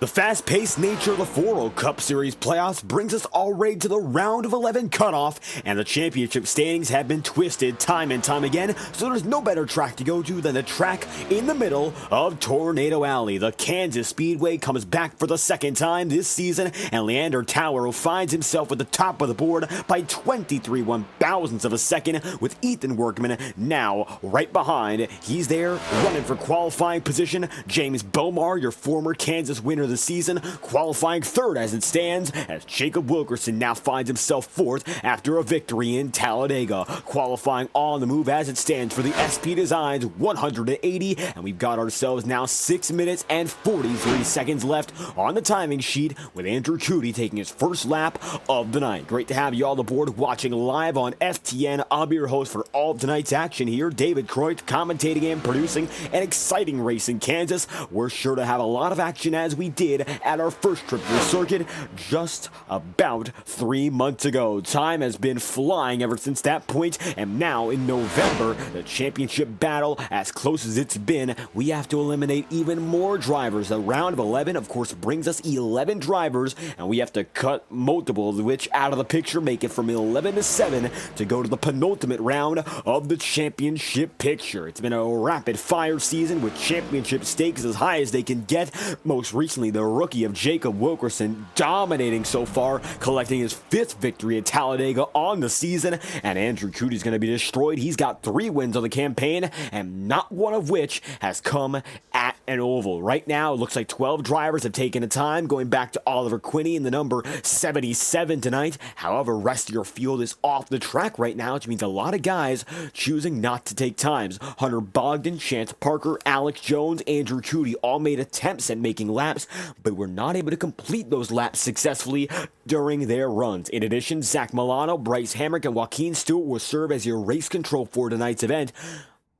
The fast-paced nature of the FORL Cup Series playoffs brings us already to the round of 11 cutoff, and the championship standings have been twisted time and time again, so there's no better track to go to than the track in the middle of Tornado Alley. The Kansas Speedway comes back for the second time this season, and Leander Tauer finds himself at the top of the board by 23 one-thousandths of a second, with Ethan Workman now right behind. He's there running for qualifying position. James Bomar, your former Kansas winner the season, qualifying third as it stands, as Jacob Wilkerson now finds himself fourth after a victory in Talladega. Qualifying on the move as it stands for the SP Designs 180, and we've got ourselves now 6 minutes and 43 seconds left on the timing sheet, with Andrew Cootie taking his first lap of the night. Great to have you all aboard watching live on FTN. I'll be your host for all of tonight's action here, David Croyt, commentating and producing an exciting race in Kansas. We're sure to have a lot of action as we did at our first trip to the circuit just about 3 months ago. Time has been flying ever since that point, and now in November, the championship battle as close as it's been. We have to eliminate even more drivers. The round of 11, of course, brings us 11 drivers, and we have to cut multiple of which out of the picture, make it from 11 to 7 to go to the penultimate round of the championship picture. It's been a rapid fire season with championship stakes as high as they can get. Most recently, the rookie of Jacob Wilkerson dominating so far, collecting his 5th victory at Talladega on the season, and Andrew Cootie's going to be destroyed. He's got 3 wins on the campaign, and not one of which has come at an oval. Right now, it looks like 12 drivers have taken a time, going back to Oliver Quinney in the number 77 tonight. However, rest of your field is off the track right now, which means a lot of guys choosing not to take times. Hunter Bogdan, Chance Parker, Alex Jones, Andrew Cootie all made attempts at making laps, but were not able to complete those laps successfully during their runs. In addition, Zach Milano, Bryce Hamrick, and Joaquin Stewart will serve as your race control for tonight's event.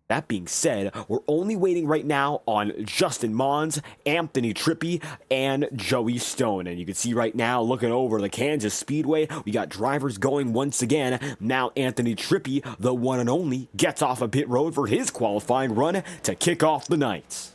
That being said, we're only waiting right now on Justin Mons, Anthony Trippi, and Joey Stone. And you can see right now, looking over the Kansas Speedway, we got drivers going once again. Now Anthony Trippi, the one and only, gets off a pit road for his qualifying run to kick off the night.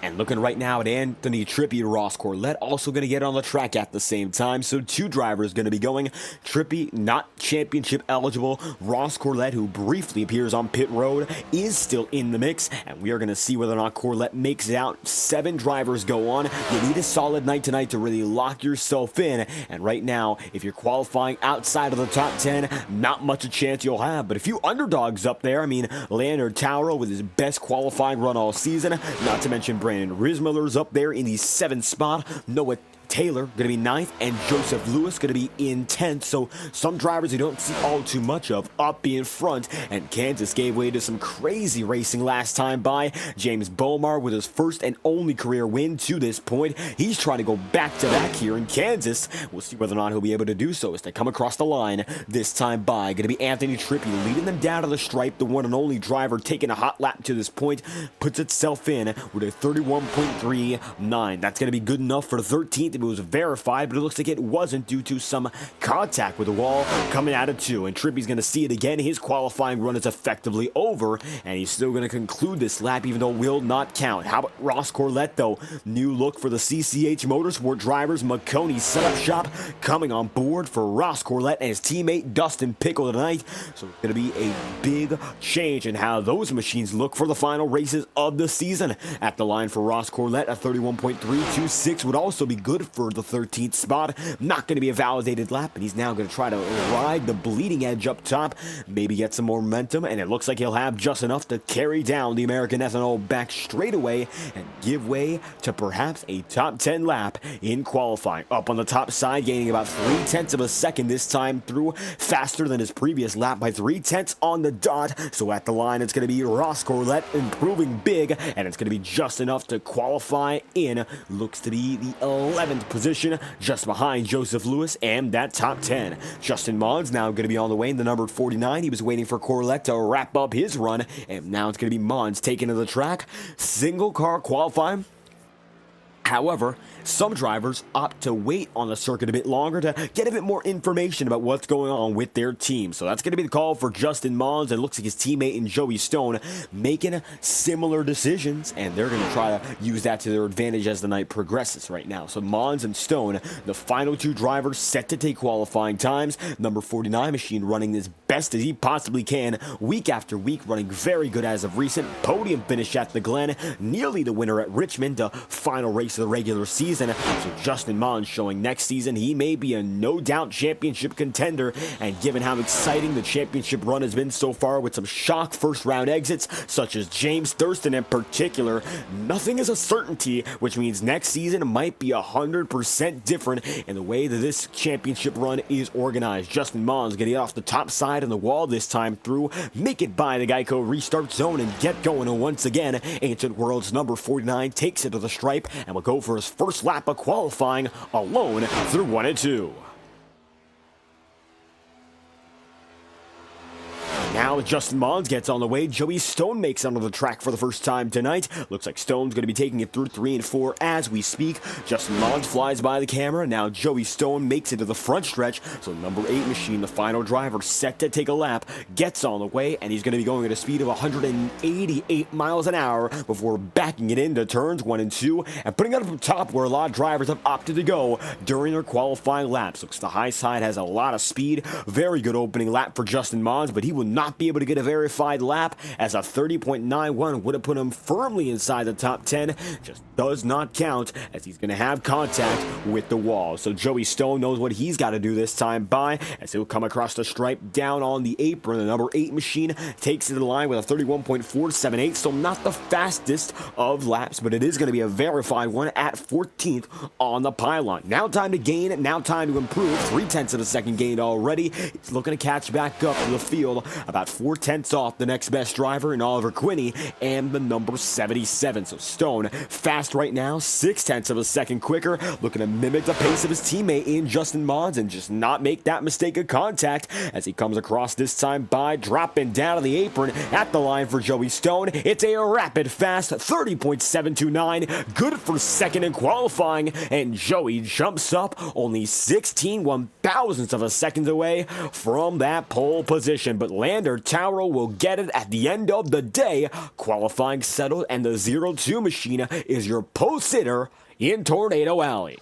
And looking right now at Anthony Trippi and Ross Corlett, also going to get on the track at the same time. So 2 drivers going to be going. Trippi, not championship eligible. Ross Corlett, who briefly appears on pit road, is still in the mix. And we are going to see whether or not Corlett makes it out. 7 drivers go on. You need a solid night tonight to really lock yourself in. And right now, if you're qualifying outside of the top 10, not much a chance you'll have. But a few underdogs up there. I mean, Leander Tauer with his best qualifying run all season. Not to mention Brandon Rismiller's up there in the 7th spot. Noah Taylor going to be 9th, and Joseph Lewis going to be in 10th. So some drivers you don't see all too much of up in front, and Kansas gave way to some crazy racing last time by. James Bomar with his first and only career win to this point. He's trying to go back-to-back here in Kansas. We'll see whether or not he'll be able to do so as they come across the line this time by. Going to be Anthony Trippi leading them down to the stripe. The one and only driver taking a hot lap to this point puts itself in with a 31.39. That's going to be good enough for 13th. It was verified, but it looks like it wasn't due to some contact with the wall coming out of 2. And Trippi's going to see it again. His qualifying run is effectively over, and he's still going to conclude this lap, even though it will not count. How about Ross Corlett, though? New look for the CCH Motorsport drivers. McConey setup shop coming on board for Ross Corlett and his teammate Dustin Pickle tonight. So it's going to be a big change in how those machines look for the final races of the season. At the line for Ross Corlett, a 31.326 would also be good for the 13th spot. Not going to be a validated lap, and he's now going to try to ride the bleeding edge up top, maybe get some more momentum, and it looks like he'll have just enough to carry down the American Ethanol back straight away and give way to perhaps a top 10 lap in qualifying. Up on the top side, gaining about 0.3 of a second this time through, faster than his previous lap by 0.3 on the dot. So at the line, it's going to be Ross Corlett improving big, and it's going to be just enough to qualify in. Looks to be the 11th position, just behind Joseph Lewis and that top 10. Justin Mons now going to be on the way in the number 49. He was waiting for Corlett to wrap up his run, and now it's going to be Mons taking to the track. Single car qualifying. However, Some drivers opt to wait on the circuit a bit longer to get a bit more information about what's going on with their team. So that's going to be the call for Justin Mons, and looks like his teammate and Joey Stone making similar decisions, and they're going to try to use that to their advantage as the night progresses right now. So Mons and Stone, the final two drivers set to take qualifying times. Number 49 machine running as best as he possibly can week after week, running very good as of recent. Podium finish at the Glen, nearly the winner at Richmond, the final race of the regular season. So Justin Mons showing next season he may be a no doubt championship contender, and given how exciting the championship run has been so far with some shock first round exits such as James Thurston in particular, nothing is a certainty, which means next season might be 100% different in the way that this championship run is organized. Justin Mons getting off the top side on the wall this time through, make it by the Geico restart zone and get going. And once again, Ancient World's number 49 takes it to the stripe and will go for his first lap of qualifying alone through 1 and 2. Now Justin Mons gets on the way, Joey Stone makes it onto the track for the first time tonight. Looks like Stone's going to be taking it through 3 and 4 as we speak. Justin Mons flies by the camera. Now Joey Stone makes it to the front stretch. So number 8 machine, the final driver, set to take a lap, gets on the way, and he's going to be going at a speed of 188 miles an hour before backing it into turns 1 and 2 and putting it up top where a lot of drivers have opted to go during their qualifying laps. Looks the high side has a lot of speed. Very good opening lap for Justin Mons, but he will not be able to get a verified lap, as a 30.91 would have put him firmly inside the top 10. Just does not count, as he's going to have contact with the wall. So Joey Stone knows what he's got to do this time by, as he'll come across the stripe down on the apron. The number 8 machine takes it to the line with a 31.478, so not the fastest of laps, but it is going to be a verified one at 14th on the pylon. Now time to gain, now time to improve. 0.3 of a second gained already. He's looking to catch back up to the field, about 0.4 off the next best driver in Oliver Quinney and the number 77. So Stone fast right now, 0.6 of a second quicker, looking to mimic the pace of his teammate in Justin Mons and just not make that mistake of contact as he comes across this time by dropping down to the apron at the line for Joey Stone. It's a rapid fast 30.729, good for second in qualifying, and Joey jumps up only 16/1000ths of a second away from that pole position. But Lander Tauro will get it at the end of the day. Qualifying settled, and the 0-2 machine is your pole sitter in Tornado Alley.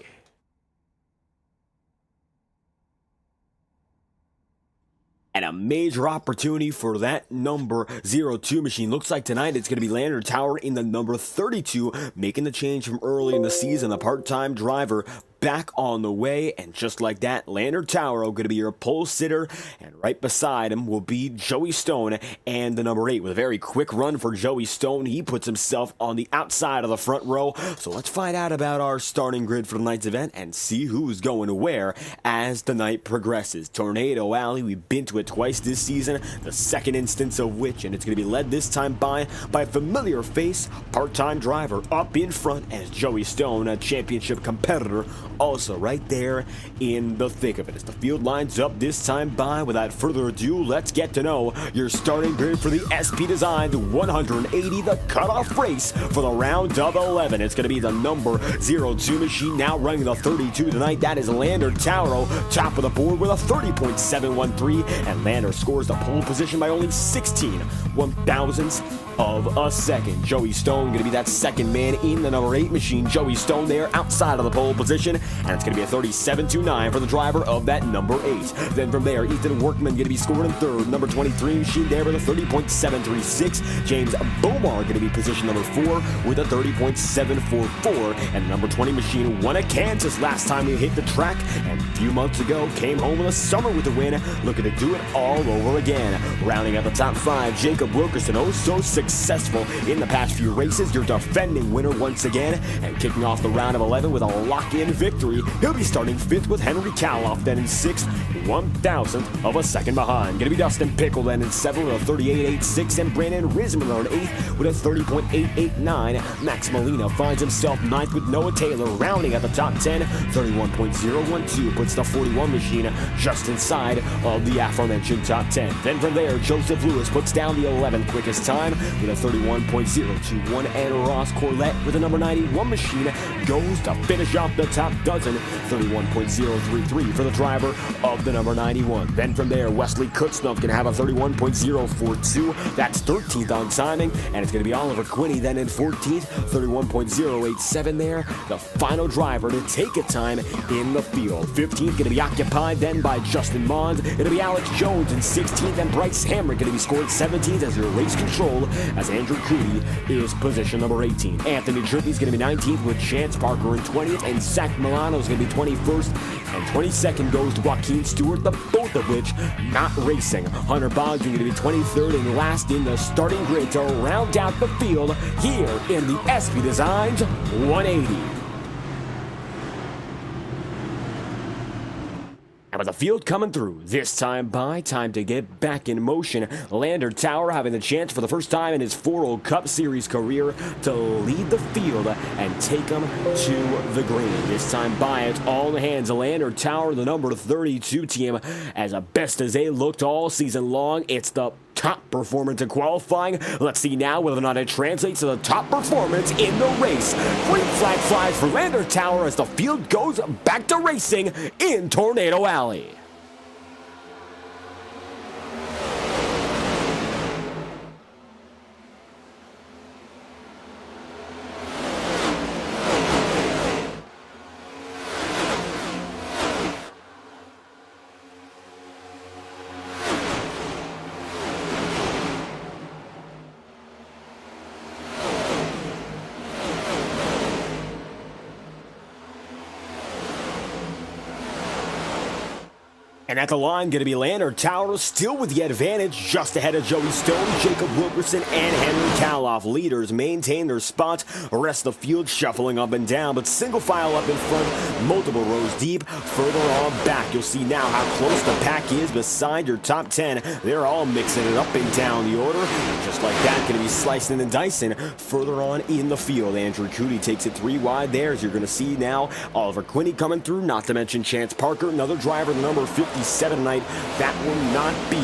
And a major opportunity for that number 0-2 machine. Looks like tonight it's going to be Lander Tower in the number 32, making the change from early in the season. The part-time driver back on the way, and just like that, Lander Tauro going to be your pole sitter, and right beside him will be Joey Stone and the number 8 with a very quick run for Joey Stone. He puts himself on the outside of the front row. So let's find out about our starting grid for tonight's event and see who's going to where as the night progresses. Tornado Alley, we've been to it twice this season, the second instance of which, and it's going to be led this time by a familiar face, part-time driver up in front as Joey Stone, a championship competitor, also right there in the thick of it. As the field lines up this time by, without further ado, let's get to know your starting grid for the SP Designed 180, the cutoff race for the round of 11. It's going to be the number 0-2 machine now running the 32 tonight. That is Lander Tauro, top of the board with a 30.713, and Lander scores the pole position by only 16/1000ths of a second. Joey Stone going to be that second man in the number 8 machine. Joey Stone there outside of the pole position, and it's going to be a 37.29 for the driver of that number 8. Then from there, Ethan Workman going to be scored in third. Number 23 machine there with a 30.736. James Bomar going to be position number 4 with a 30.744. And number 20 machine won at Kansas last time we hit the track, and a few months ago came home in the summer with a win, looking to do it all over again. Rounding out the top 5, Jacob Wilkerson, oh so successful in the past few races, your defending winner once again, and kicking off the round of 11 with a lock-in victory. He'll be starting 5th with Henry Kaloff, then in 6th, 1,000th of a second behind. Gonna be Dustin Pickle then in 7th with a 38.86, and Brandon Risman on 8th with a 30.889. Max Molina finds himself 9th with Noah Taylor rounding at the top 10. 31.012 puts the 41 machine just inside of the aforementioned top 10. Then from there, Joseph Lewis puts down the 11th quickest time. with a 31.021, and Ross Corlett with a number 91 machine goes to finish off the top dozen, 31.033 for the driver of the number 91. Then from there, Wesley Kutznoff can have a 31.042. That's 13th on timing, and it's going to be Oliver Quinney then in 14th, 31.087 there. The final driver to take a time in the field. 15th going to be occupied then by Justin Mons. It'll be Alex Jones in 16th, and Bryce Hamrick going to be scored 17th as your race control, as Andrew Cootie is position number 18. Anthony Trippi's going to be 19th with Chance Parker in 20th, and Zach Milano is going to be 21st, and 22nd goes to Joaquin Stewart, the both of which not racing. Hunter Boggs going to be 23rd and last in the starting grid to round out the field here in the SV Designs 180. And with the field coming through, this time to get back in motion. Lander Tower having the chance for the first time in his FORL Cup Series career to lead the field and take them to the green. This time it's all in the hands of Lander Tower, the number 32 team, as best as they looked all season long. It's the top performance in qualifying. Let's see now whether or not it translates to the top performance in the race. Green flag flies for Lander Tower as the field goes back to racing in Tornado Alley. And at the line, going to be Lander Tower, still with the advantage, just ahead of Joey Stone, Jacob Wilkerson, and Henry Kaloff. Leaders maintain their spots, rest of the field shuffling up and down, but single file up in front, multiple rows deep. Further on back, you'll see now how close the pack is beside your top 10. They're all mixing it up and down the order. Just like that, going to be slicing and dicing further on in the field. Andrew Cootie takes it 3 wide there, as you're going to see now Oliver Quinney coming through, not to mention Chance Parker, another driver, the number 57 tonight. That will not be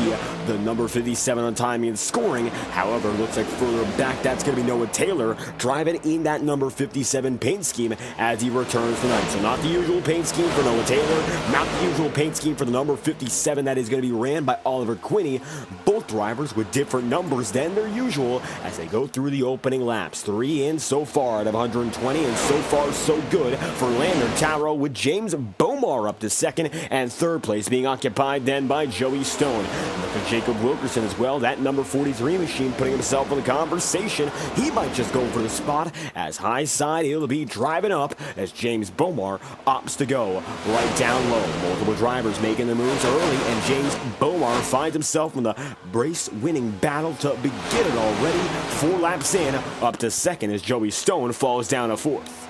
the number 57 on timing and scoring. However, it looks like further back, that's going to be Noah Taylor driving in that number 57 paint scheme as he returns tonight. So not the usual paint scheme for Noah Taylor, not the usual paint scheme for the number 57 that is going to be ran by Oliver Quinney. Both drivers with different numbers than their usual as they go through the opening laps. 3 in so far out of 120, and so far so good for Lander Tower, with James Bomar up to second and third place being occupied then by Joey Stone. Look at Jacob Wilkerson as well, that number 43 machine putting himself in the conversation. He might just go for the spot as high side he'll be driving up as James Bomar opts to go right down low. Multiple drivers making the moves early, and James Bomar finds himself in the race-winning battle to begin it already. 4 laps in, up to second as Joey Stone falls down to fourth.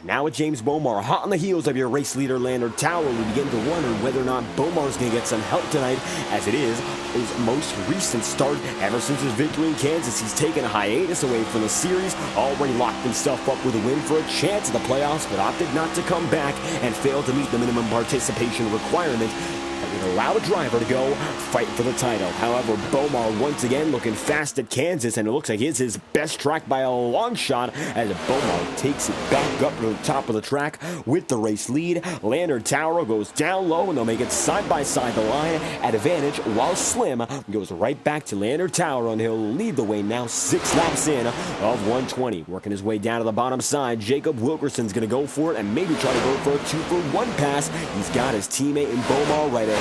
Now with James Bomar hot on the heels of your race leader Lander Tower, we begin to wonder whether or not Bomar's going to get some help tonight, as it is his most recent start ever since his victory in Kansas. He's taken a hiatus away from the series, already locked himself up with a win for a chance at the playoffs, but opted not to come back and failed to meet the minimum participation requirement that would allow a driver to go fight for the title. However, Bomar once again looking fast at Kansas, and it looks like it's his best track by a long shot as Bomar takes it back up to the top of the track with the race lead. Lander Tower goes down low, and they'll make it side by side the line at advantage, while Slim goes right back to Lander Tower, and he'll lead the way now 6 laps in of 120. Working his way down to the bottom side, Jacob Wilkerson's going to go for it and maybe try to go for a 2-for-1 pass. He's got his teammate in Bomar right ahead.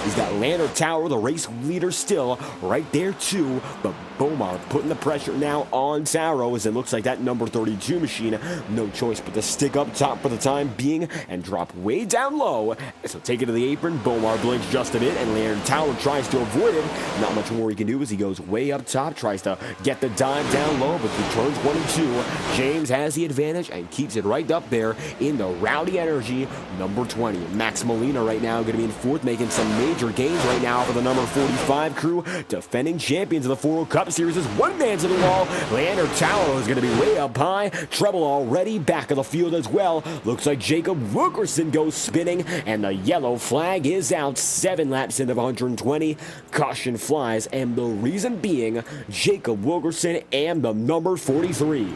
He's got Lander Tower, the race leader, still right there too, but Bomar putting the pressure now on Tower, as it looks like that number 32 machine, no choice but to stick up top for the time being and drop way down low. So take it to the apron, Bomar blinks just a bit, and Lander Tower tries to avoid it. Not much more he can do as he goes way up top, tries to get the dive down low, but through turns 1 and 2, James has the advantage and keeps it right up there in the Rowdy Energy number 20. Max Molina right now going to be in fourth, making some some major gains right now for the number 45 crew. Defending champions of the FORL Cup Series is one man to the wall. Leander Tower is going to be way up high. Trouble already back of the field as well. Looks like Jacob Wilkerson goes spinning, and the yellow flag is out 7 laps into 120. Caution flies, and the reason being Jacob Wilkerson and the number 43.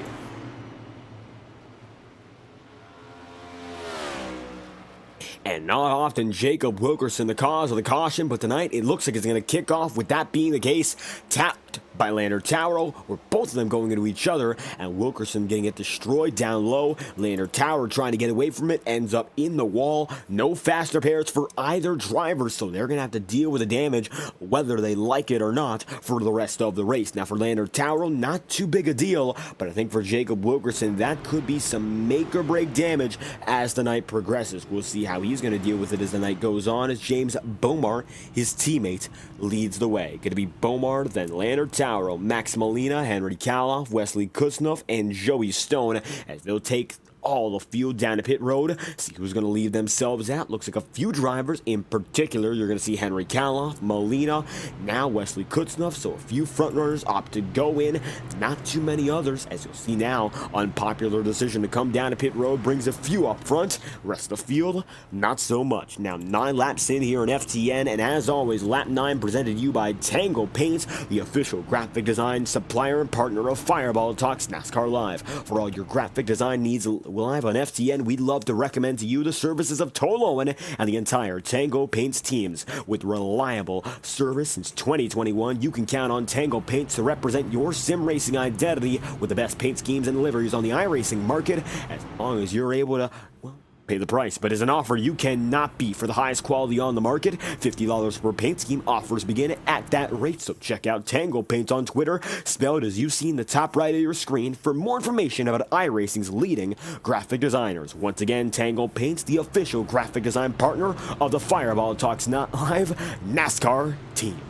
And not often Jacob Wilkerson the cause of the caution, but tonight it looks like it's going to kick off with that being the case. Tapped by Leander Tower, where both of them going into each other, and Wilkerson getting it destroyed down low. Leander Tower trying to get away from it, ends up in the wall. No fast repairs for either driver, so they're going to have to deal with the damage, whether they like it or not, for the rest of the race. Now for Leander Tower, not too big a deal, but I think for Jacob Wilkerson, that could be some make-or-break damage as the night progresses. We'll see how he's going to deal with it as the night goes on, as James Bomar, his teammate, leads the way. Going to be Bomar, then Leander Tower, Max Molina, Henry Kaloff, Wesley Kusnoff, and Joey Stone, as they'll take all the field down to pit road. See who's going to leave themselves out. Looks like a few drivers in particular. You're going to see Henry Kaloff, Molina, now Wesley Kusnoff. So a few front runners opt to go in. Not too many others, as you'll see now. Unpopular decision to come down to pit road brings a few up front. Rest of the field, not so much. Now 9 laps in here in FTN, and as always, lap 9 presented to you by Tango Paints, the official graphic design supplier and partner of Fireball Talks NASCAR Live. For all your graphic design needs live on FTN, we'd love to recommend to you the services of Toloan and the entire Tango Paints teams. With reliable service since 2021, you can count on Tango Paints to represent your sim racing identity with the best paint schemes and liveries on the iRacing market, as long as you're able to, well, pay the price. But as an offer you cannot beat for the highest quality on the market. $50 per paint scheme. Offers begin at that rate, so check out Tango Paint on Twitter, spelled as you see in the top right of your screen, for more information about iRacing's leading graphic designers. Once again, Tango Paints, the official graphic design partner of the Fireball Talks Live NASCAR team.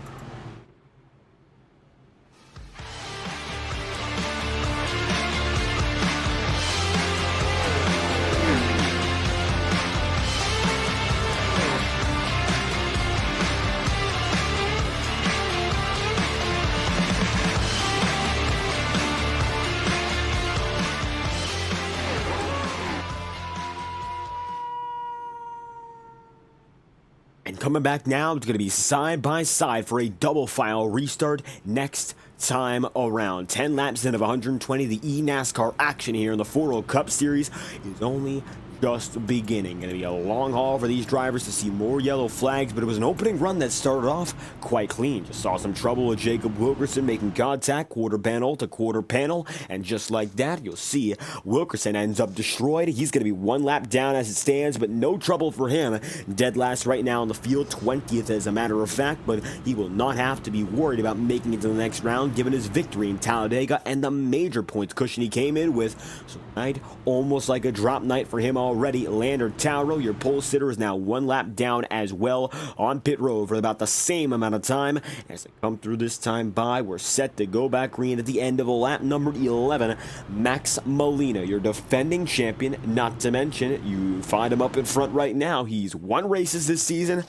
And coming back now, it's going to be side by side for a double file restart next time around. 10 laps in of 120. The NASCAR action here in the FORL Cup Series is only just beginning. Going to be a long haul for these drivers to see more yellow flags, but it was an opening run that started off quite clean. Just saw some trouble with Jacob Wilkerson making contact, quarter panel to quarter panel, and just like that, you'll see Wilkerson ends up destroyed. He's going to be 1 lap down as it stands, but no trouble for him. Dead last right now in the field, 20th as a matter of fact, but he will not have to be worried about making it to the next round given his victory in Talladega and the major points cushion he came in with. So tonight, almost like a drop night for him already. Leander Tower, your pole sitter, is now 1 lap down as well on pit road for about the same amount of time. As they come through this time by, we're set to go back green at the end of lap number 11. Max Molina, your defending champion, not to mention, you find him up in front right now. He's won races this season,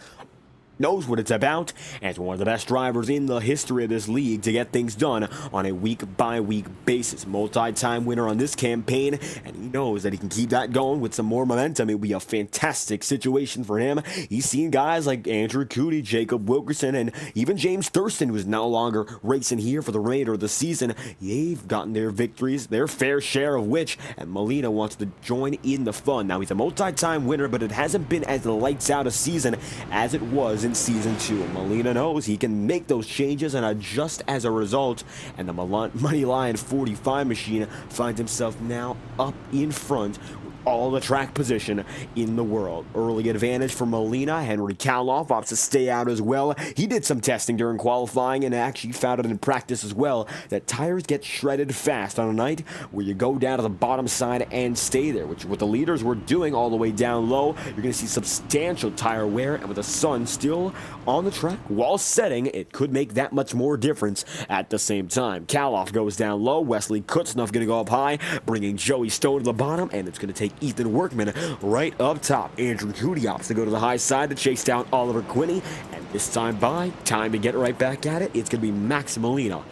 knows what it's about, and is one of the best drivers in the history of this league to get things done on a week-by-week basis. Multi-time winner on this campaign, and he knows that he can keep that going with some more momentum. It would be a fantastic situation for him. He's seen guys like Andrew Cootie, Jacob Wilkerson, and even James Thurston, who's no longer racing here for the remainder of the season. They've gotten their victories, their fair share of which, and Molina wants to join in the fun. Now, he's a multi-time winner, but it hasn't been as lights out a season as it was in Season 2. Molina knows he can make those changes and adjust as a result, and the Money Line 45 machine finds himself now up in front with all the track position in the world. Early advantage for Molina. Henry Kaloff opts to stay out as well. He did some testing during qualifying and actually found it in practice as well that tires get shredded fast on a night where you go down to the bottom side and stay there, which is what the leaders were doing all the way down low. You're going to see substantial tire wear, and with the sun still on the track while setting, it could make that much more difference at the same time. Kaloff goes down low. Wesley Kutznoff going to go up high, bringing Joey Stone to the bottom, and it's going to take Ethan Workman right up top. Andrew Cootie opts to go to the high side to chase down Oliver Quinney. And this time to get right back at it, it's going to be Max Molina.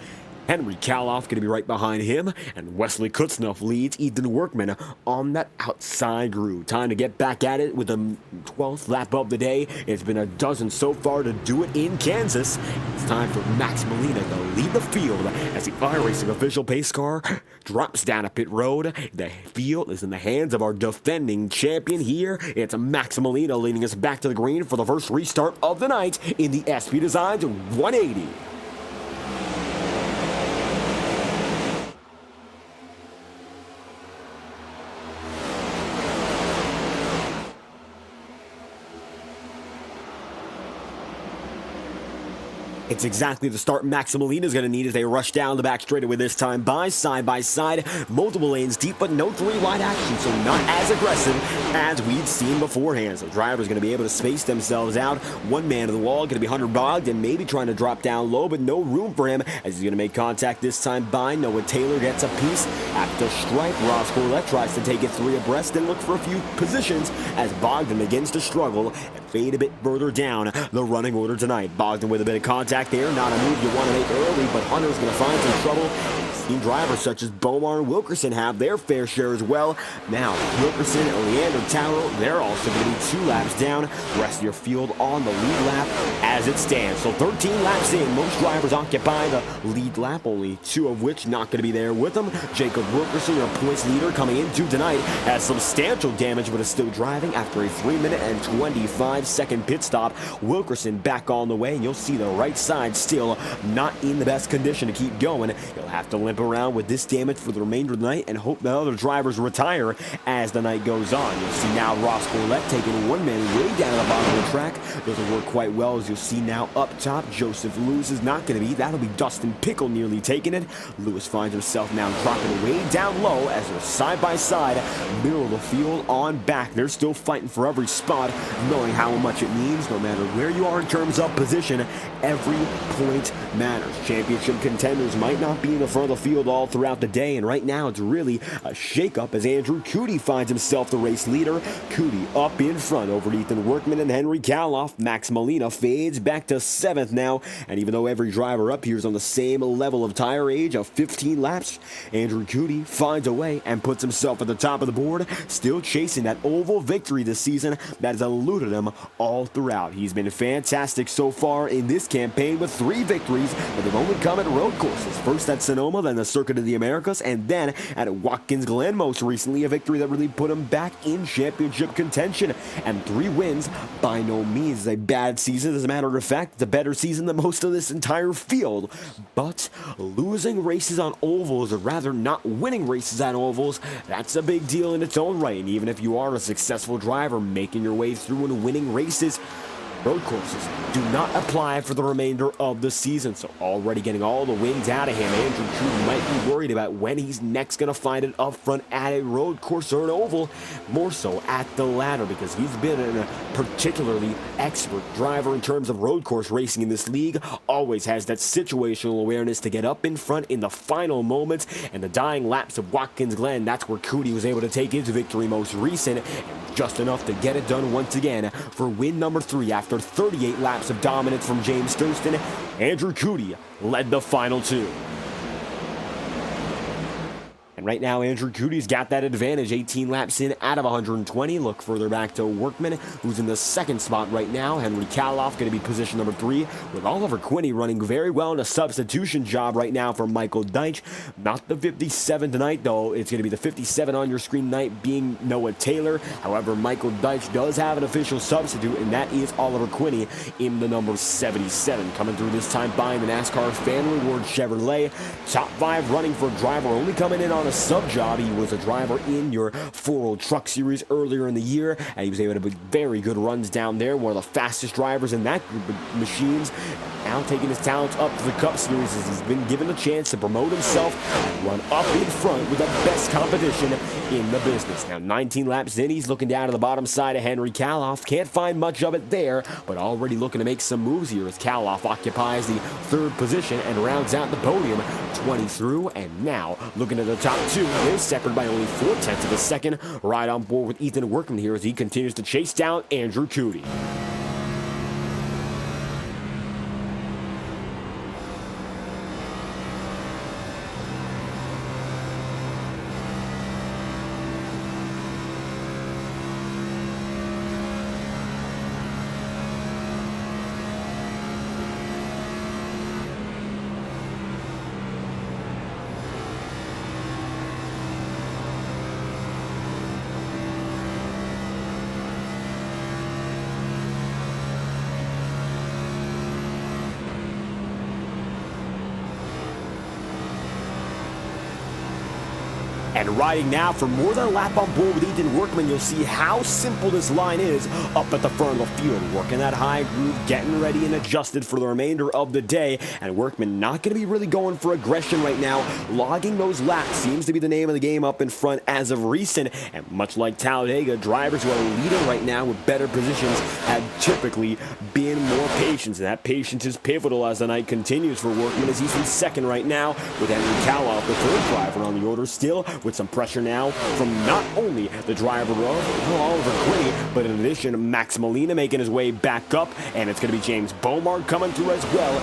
Henry Kaloff going to be right behind him, and Wesley Kutznoff leads Ethan Workman on that outside groove. Time to get back at it with the 12th lap of the day. It's been a dozen so far to do it in Kansas. It's time for Max Molina to lead the field as the iRacing official pace car drops down a pit road. The field is in the hands of our defending champion here. It's Max Molina leading us back to the green for the first restart of the night in the SP Designs 180. It's exactly the start Max Molina is going to need as they rush down the back straightaway this time side by side. Multiple lanes deep, but no three wide action, so not as aggressive as we'd seen beforehand. So drivers going to be able to space themselves out. One man to the wall, going to be Hunter Bogdan, maybe trying to drop down low, but no room for him as he's going to make contact this time by Noah Taylor. Gets a piece at the stripe. Ross Corlett tries to take it three abreast and look for a few positions as Bogdan begins to struggle and fade a bit further down the running order tonight. Bogdan with a bit of contact there, not a move you want to make early, but Hunter's going to find some trouble. Team drivers such as Bomar and Wilkerson have their fair share as well. Now, Wilkerson and Leander Tauer, they're also going to be 2 laps down. Rest of your field on the lead lap as it stands. So 13 laps in, most drivers occupy the lead lap, only 2 of which not going to be there with them. Jacob Wilkerson, your points leader coming into tonight, has substantial damage but is still driving after a 3-minute and 25-second pit stop. Wilkerson back on the way, and you'll see the right side still not in the best condition to keep going. You'll have to limp around with this damage for the remainder of the night and hope the other drivers retire as the night goes on. You'll see now Ross Corlett taking one man way down at the bottom of the track. Doesn't work quite well, as you'll see now up top. Joseph Lewis is not going to be. That'll be Dustin Pickle nearly taking it. Lewis finds himself now dropping way down low as they're side by side, middle of the field on back. They're still fighting for every spot, knowing how much it means. No matter where you are in terms of position, every point matters. Championship contenders might not be in the front of the field all throughout the day, and right now it's really a shake-up as Andrew Cootie finds himself the race leader. Cootie up in front over Ethan Workman and Henry Kaloff. Max Molina fades back to 7th now, and even though every driver up here is on the same level of tire age of 15 laps, Andrew Cootie finds a way and puts himself at the top of the board, still chasing that oval victory this season that has eluded him all throughout. He's been fantastic so far in this campaign with 3 victories, but they've only come at road courses. First at Sonoma, then the Circuit of the Americas, and then at Watkins Glen most recently, a victory that really put him back in championship contention. And 3 wins by no means is a bad season. As a matter of fact, it's a better season than most of this entire field. But losing races on ovals, or rather not winning races on ovals, that's a big deal in its own right. And even if you are a successful driver making your way through and winning races, road courses do not apply for the remainder of the season. So already getting all the wins out of him, Andrew Cootie might be worried about when he's next going to find it up front at a road course or an oval, more so at the latter, because he's been a particularly expert driver in terms of road course racing in this league. Always has that situational awareness to get up in front in the final moments, and the dying laps of Watkins Glen, that's where Cootie was able to take his victory most recent, and just enough to get it done once again for win number 3 after 38 laps of dominance from James Thurston. Andrew Cootie led the final 2. And right now, Andrew Cootie's got that advantage, 18 laps in out of 120. Look further back to Workman, who's in the 2nd spot right now. Henry Kaloff going to be position number 3, with Oliver Quinney running very well in a substitution job right now for Michael Deitch. Not the 57 tonight, though. It's going to be the 57 on your screen tonight, being Noah Taylor. However, Michael Deitch does have an official substitute, and that is Oliver Quinney in the number 77. Coming through this time buying the NASCAR Fan Reward Chevrolet. Top 5 running for a driver, only coming in on a sub job. He was a driver in your FORL Truck Series earlier in the year, and he was able to put very good runs down there. One of the fastest drivers in that group of machines. Now taking his talents up to the Cup Series as he's been given a chance to promote himself and run up in front with the best competition in the business. Now 19 laps in, he's looking down to the bottom side of Henry Kaloff. Can't find much of it there, but already looking to make some moves here as Kaloff occupies the 3rd position and rounds out the podium 20 through, and now looking at the top 2 is separated by only 4/10 of a second. Right on board with Ethan Workman here as he continues to chase down Andrew Cootie. And riding now for more than a lap on board with Ethan Workman, you'll see how simple this line is up at the front of the field. Working that high groove, getting ready and adjusted for the remainder of the day. And Workman not going to be really going for aggression right now. Logging those laps seems to be the name of the game up in front as of recent. And much like Talladega, drivers who are leading right now with better positions have typically been more patient. And that patience is pivotal as the night continues for Workman as he's in second right now with Henry Cowell, the third driver on the order still, with some pressure now from not only the driver of Oliver Quinney, but in addition, Max Molina making his way back up, and it's going to be James Beaumont coming through as well.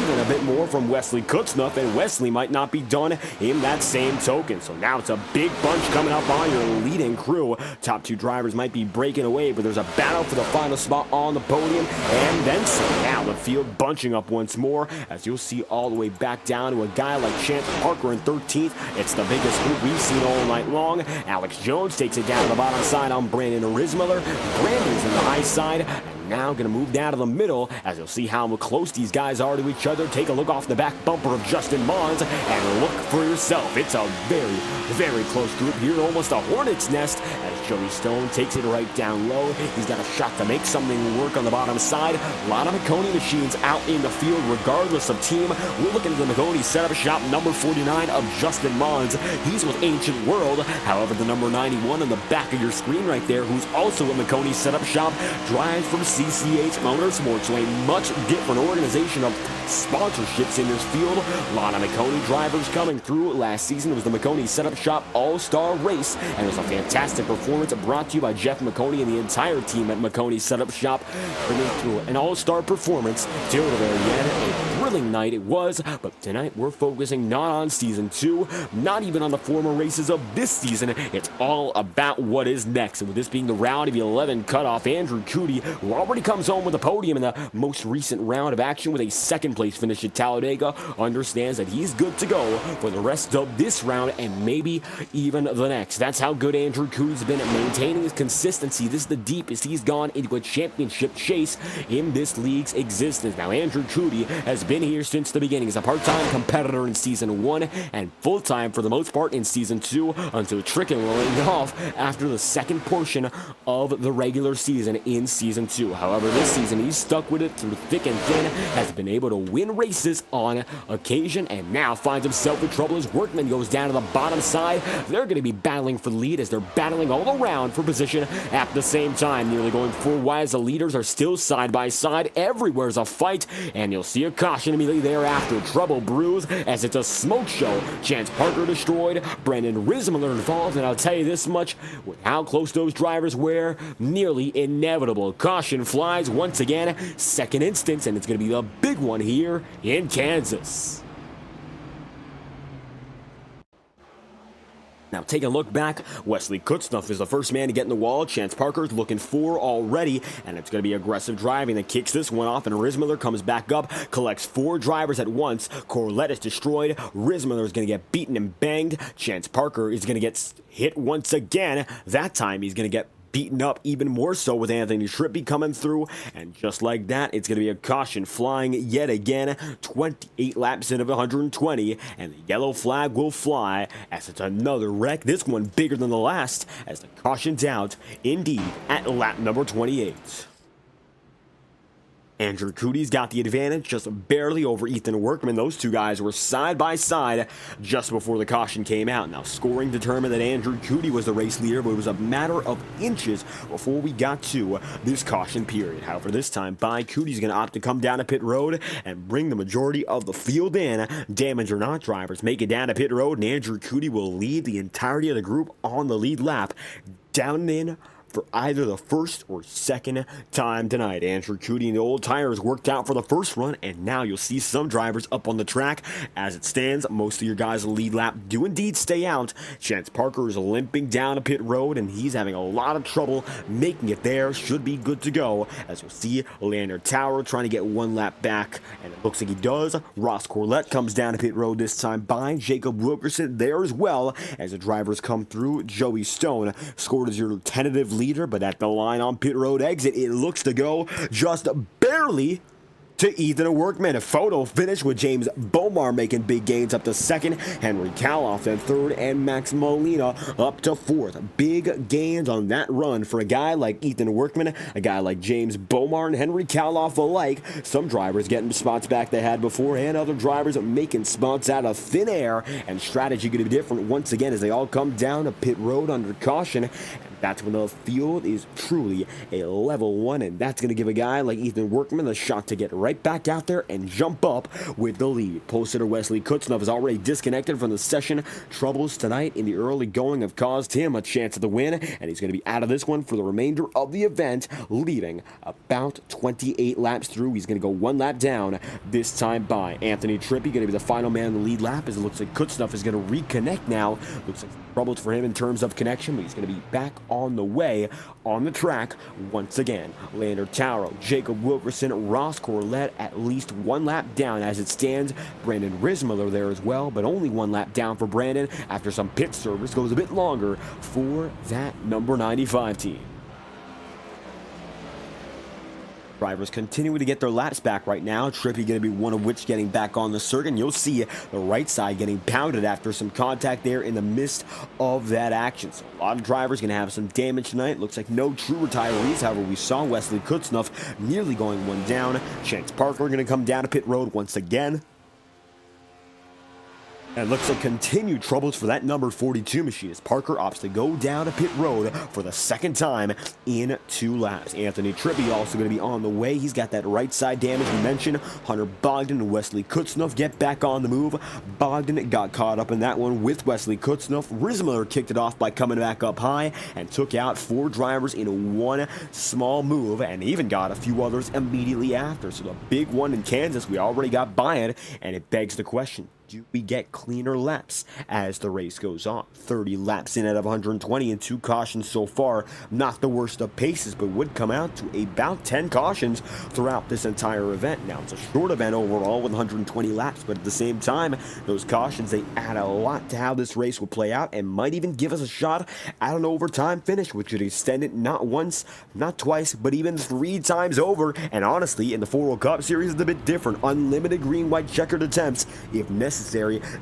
Even a bit more from Wesley Kutznuff, and Wesley might not be done in that same token. So now it's a big bunch coming up on your leading crew. Top two drivers might be breaking away, but there's a battle for the final spot on the podium, and then some. Now the field bunching up once more, as you'll see all the way back down to a guy like Chance Parker in 13th. It's the biggest group we've seen all night long. Alex Jones takes it down to the bottom side on Brandon Rismiller. Brandon's in the high side, and now going to move down to the middle, as you'll see how close these guys are to each other. Take a look off the back bumper of Justin Mons and look for yourself. It's a very, very close group here, almost a hornet's nest, as Joey Stone takes it right down low. He's got a shot to make something work on the bottom side. A lot of McConey machines out in the field regardless of team. We're looking at the McConey setup shop, number 49 of Justin Mons. He's with Ancient World. However, the number 91 on the back of your screen right there, who's also at McConey setup shop, drives from CCH Motorsports, so a much different organization of sponsorships in this field. A lot of McConey drivers coming through. Last season it was the McConey setup shop all-star race, and it was a fantastic performance brought to you by Jeff McConey and the entire team at McConey setup shop, bringing through an all-star performance till the very end. A thrilling night it was, but tonight we're focusing not on season 2, not even on the former races of this season. It's all about what is next, and with this being the round of 11 cutoff, Andrew Cootie, who already comes home with a podium in the most recent round of action with a second place finish at Talladega, understands that he's good to go for the rest of this round and maybe even the next. That's how good Andrew Cootie's been at maintaining his consistency. This is the deepest he's gone into a championship chase in this league's existence. Now, Andrew Cootie has been here since the beginning as a part-time competitor in season 1 and full-time for the most part in season 2, until tricking off after the second portion of the regular season in season 2. However, this season he's stuck with it through thick and thin, has been able to win races on occasion, and now finds himself in trouble as Workman goes down to the bottom side. They're going to be battling for the lead as they're battling all around for position at the same time, nearly going full wide as the leaders are still side by side. Everywhere's a fight, and you'll see a caution immediately thereafter. Trouble brews as it's a smoke show. Chance Parker destroyed, Brandon Rismiller involved, and I'll tell you this much, with how close those drivers were, nearly inevitable. Caution flies once again, second instance, and it's going to be the big one here in Kansas. Now, take a look back. Wesley Kutznuff is the first man to get in the wall. Chance Parker's looking for already, and it's going to be aggressive driving that kicks this one off, and Rismiller comes back up, collects 4 drivers at once. Corlett is destroyed. Rismiller is going to get beaten and banged. Chance Parker is going to get hit once again. That time, he's going to get beaten up even more so with Anthony Trippi coming through, and just like that, it's going to be a caution flying yet again. 28 laps in of 120, and the yellow flag will fly as it's another wreck, this one bigger than the last, as the caution's out indeed at lap number 28. Andrew Cootie's got the advantage, just barely over Ethan Workman. Those two guys were side by side just before the caution came out. Now, scoring determined that Andrew Cootie was the race leader, but it was a matter of inches before we got to this caution period. However, this time, Cootie's going to opt to come down to pit road and bring the majority of the field in. Damage or not, drivers make it down to pit road, and Andrew Cootie will lead the entirety of the group on the lead lap, down and in for either the first or second time tonight. Andrew Cootie and the old tires worked out for the first run, and now you'll see some drivers up on the track. As it stands, most of your guys in the lead lap do indeed stay out. Chance Parker is limping down a pit road, and he's having a lot of trouble making it there. Should be good to go. As you'll see, Leander Tower trying to get one lap back, and it looks like he does. Ross Corlett comes down to pit road this time by Jacob Wilkerson there as well. As the drivers come through, Joey Stone scored as your tentative leader, but at the line on pit road exit, it looks to go just barely to Ethan Workman. A photo finish with James Bomar making big gains up to second, Henry Kaloff then third, and Max Molina up to fourth. Big gains on that run for a guy like Ethan Workman, a guy like James Bomar and Henry Kaloff alike. Some drivers getting spots back they had before, and other drivers making spots out of thin air, and strategy going to be different once again as they all come down to pit road under caution. That's when the field is truly a level one, and that's going to give a guy like Ethan Workman the shot to get right back out there and jump up with the lead. Pole sitter Wesley Kutznoff is already disconnected from the session. Troubles tonight in the early going have caused him a chance at the win, and he's going to be out of this one for the remainder of the event, leaving about 28 laps through. He's going to go one lap down this time by Anthony Trippi, going to be the final man in the lead lap, as it looks like Kutznoff is going to reconnect now. Looks like troubles for him in terms of connection, but he's going to be back on the way on the track once again. Leander Tauro, Jacob Wilkerson, Ross Corlett at least one lap down as it stands. Brandon Rismiller there as well, but only one lap down for Brandon after some pit service goes a bit longer for that number 95 team. Drivers continuing to get their laps back right now. Trippy going to be one of which getting back on the circuit. And you'll see the right side getting pounded after some contact there in the midst of that action. So a lot of drivers going to have some damage tonight. Looks like no true retirees. However, we saw Wesley Kutznoff nearly going one down. Chance Parker going to come down to pit road once again. And it looks like continued troubles for that number 42 machine as Parker opts to go down to pit road for the second time in 2 laps. Anthony Trippi also going to be on the way. He's got that right side damage we mentioned. Hunter Bogdan and Wesley Kutznoff get back on the move. Bogdan got caught up in that one with Wesley Kutznoff. Rismiller kicked it off by coming back up high and took out 4 drivers in one small move, and even got a few others immediately after. So the big one in Kansas, we already got buy-in, and it begs the question, do we get cleaner laps as the race goes on? 30 laps in out of 120 and 2 cautions so far. Not the worst of paces, but would come out to about 10 cautions throughout this entire event. Now, it's a short event overall with 120 laps, but at the same time, those cautions, they add a lot to how this race will play out and might even give us a shot at an overtime finish, which would extend it not once, not twice, but even 3 times over. And honestly, in the FORL Cup Series, it's a bit different. Unlimited green-white checkered attempts, if necessary,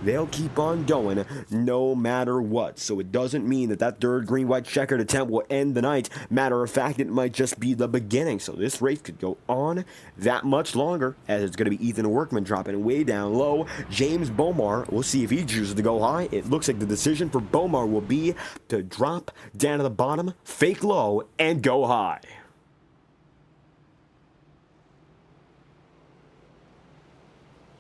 they'll keep on going no matter what. So it doesn't mean that that third green-white checkered attempt will end the night. Matter of fact, it might just be the beginning. So this race could go on that much longer, as it's going to be Ethan Workman dropping way down low. James Bomar, we'll see if he chooses to go high. It looks like the decision for Bomar will be to drop down to the bottom, fake low, and go high.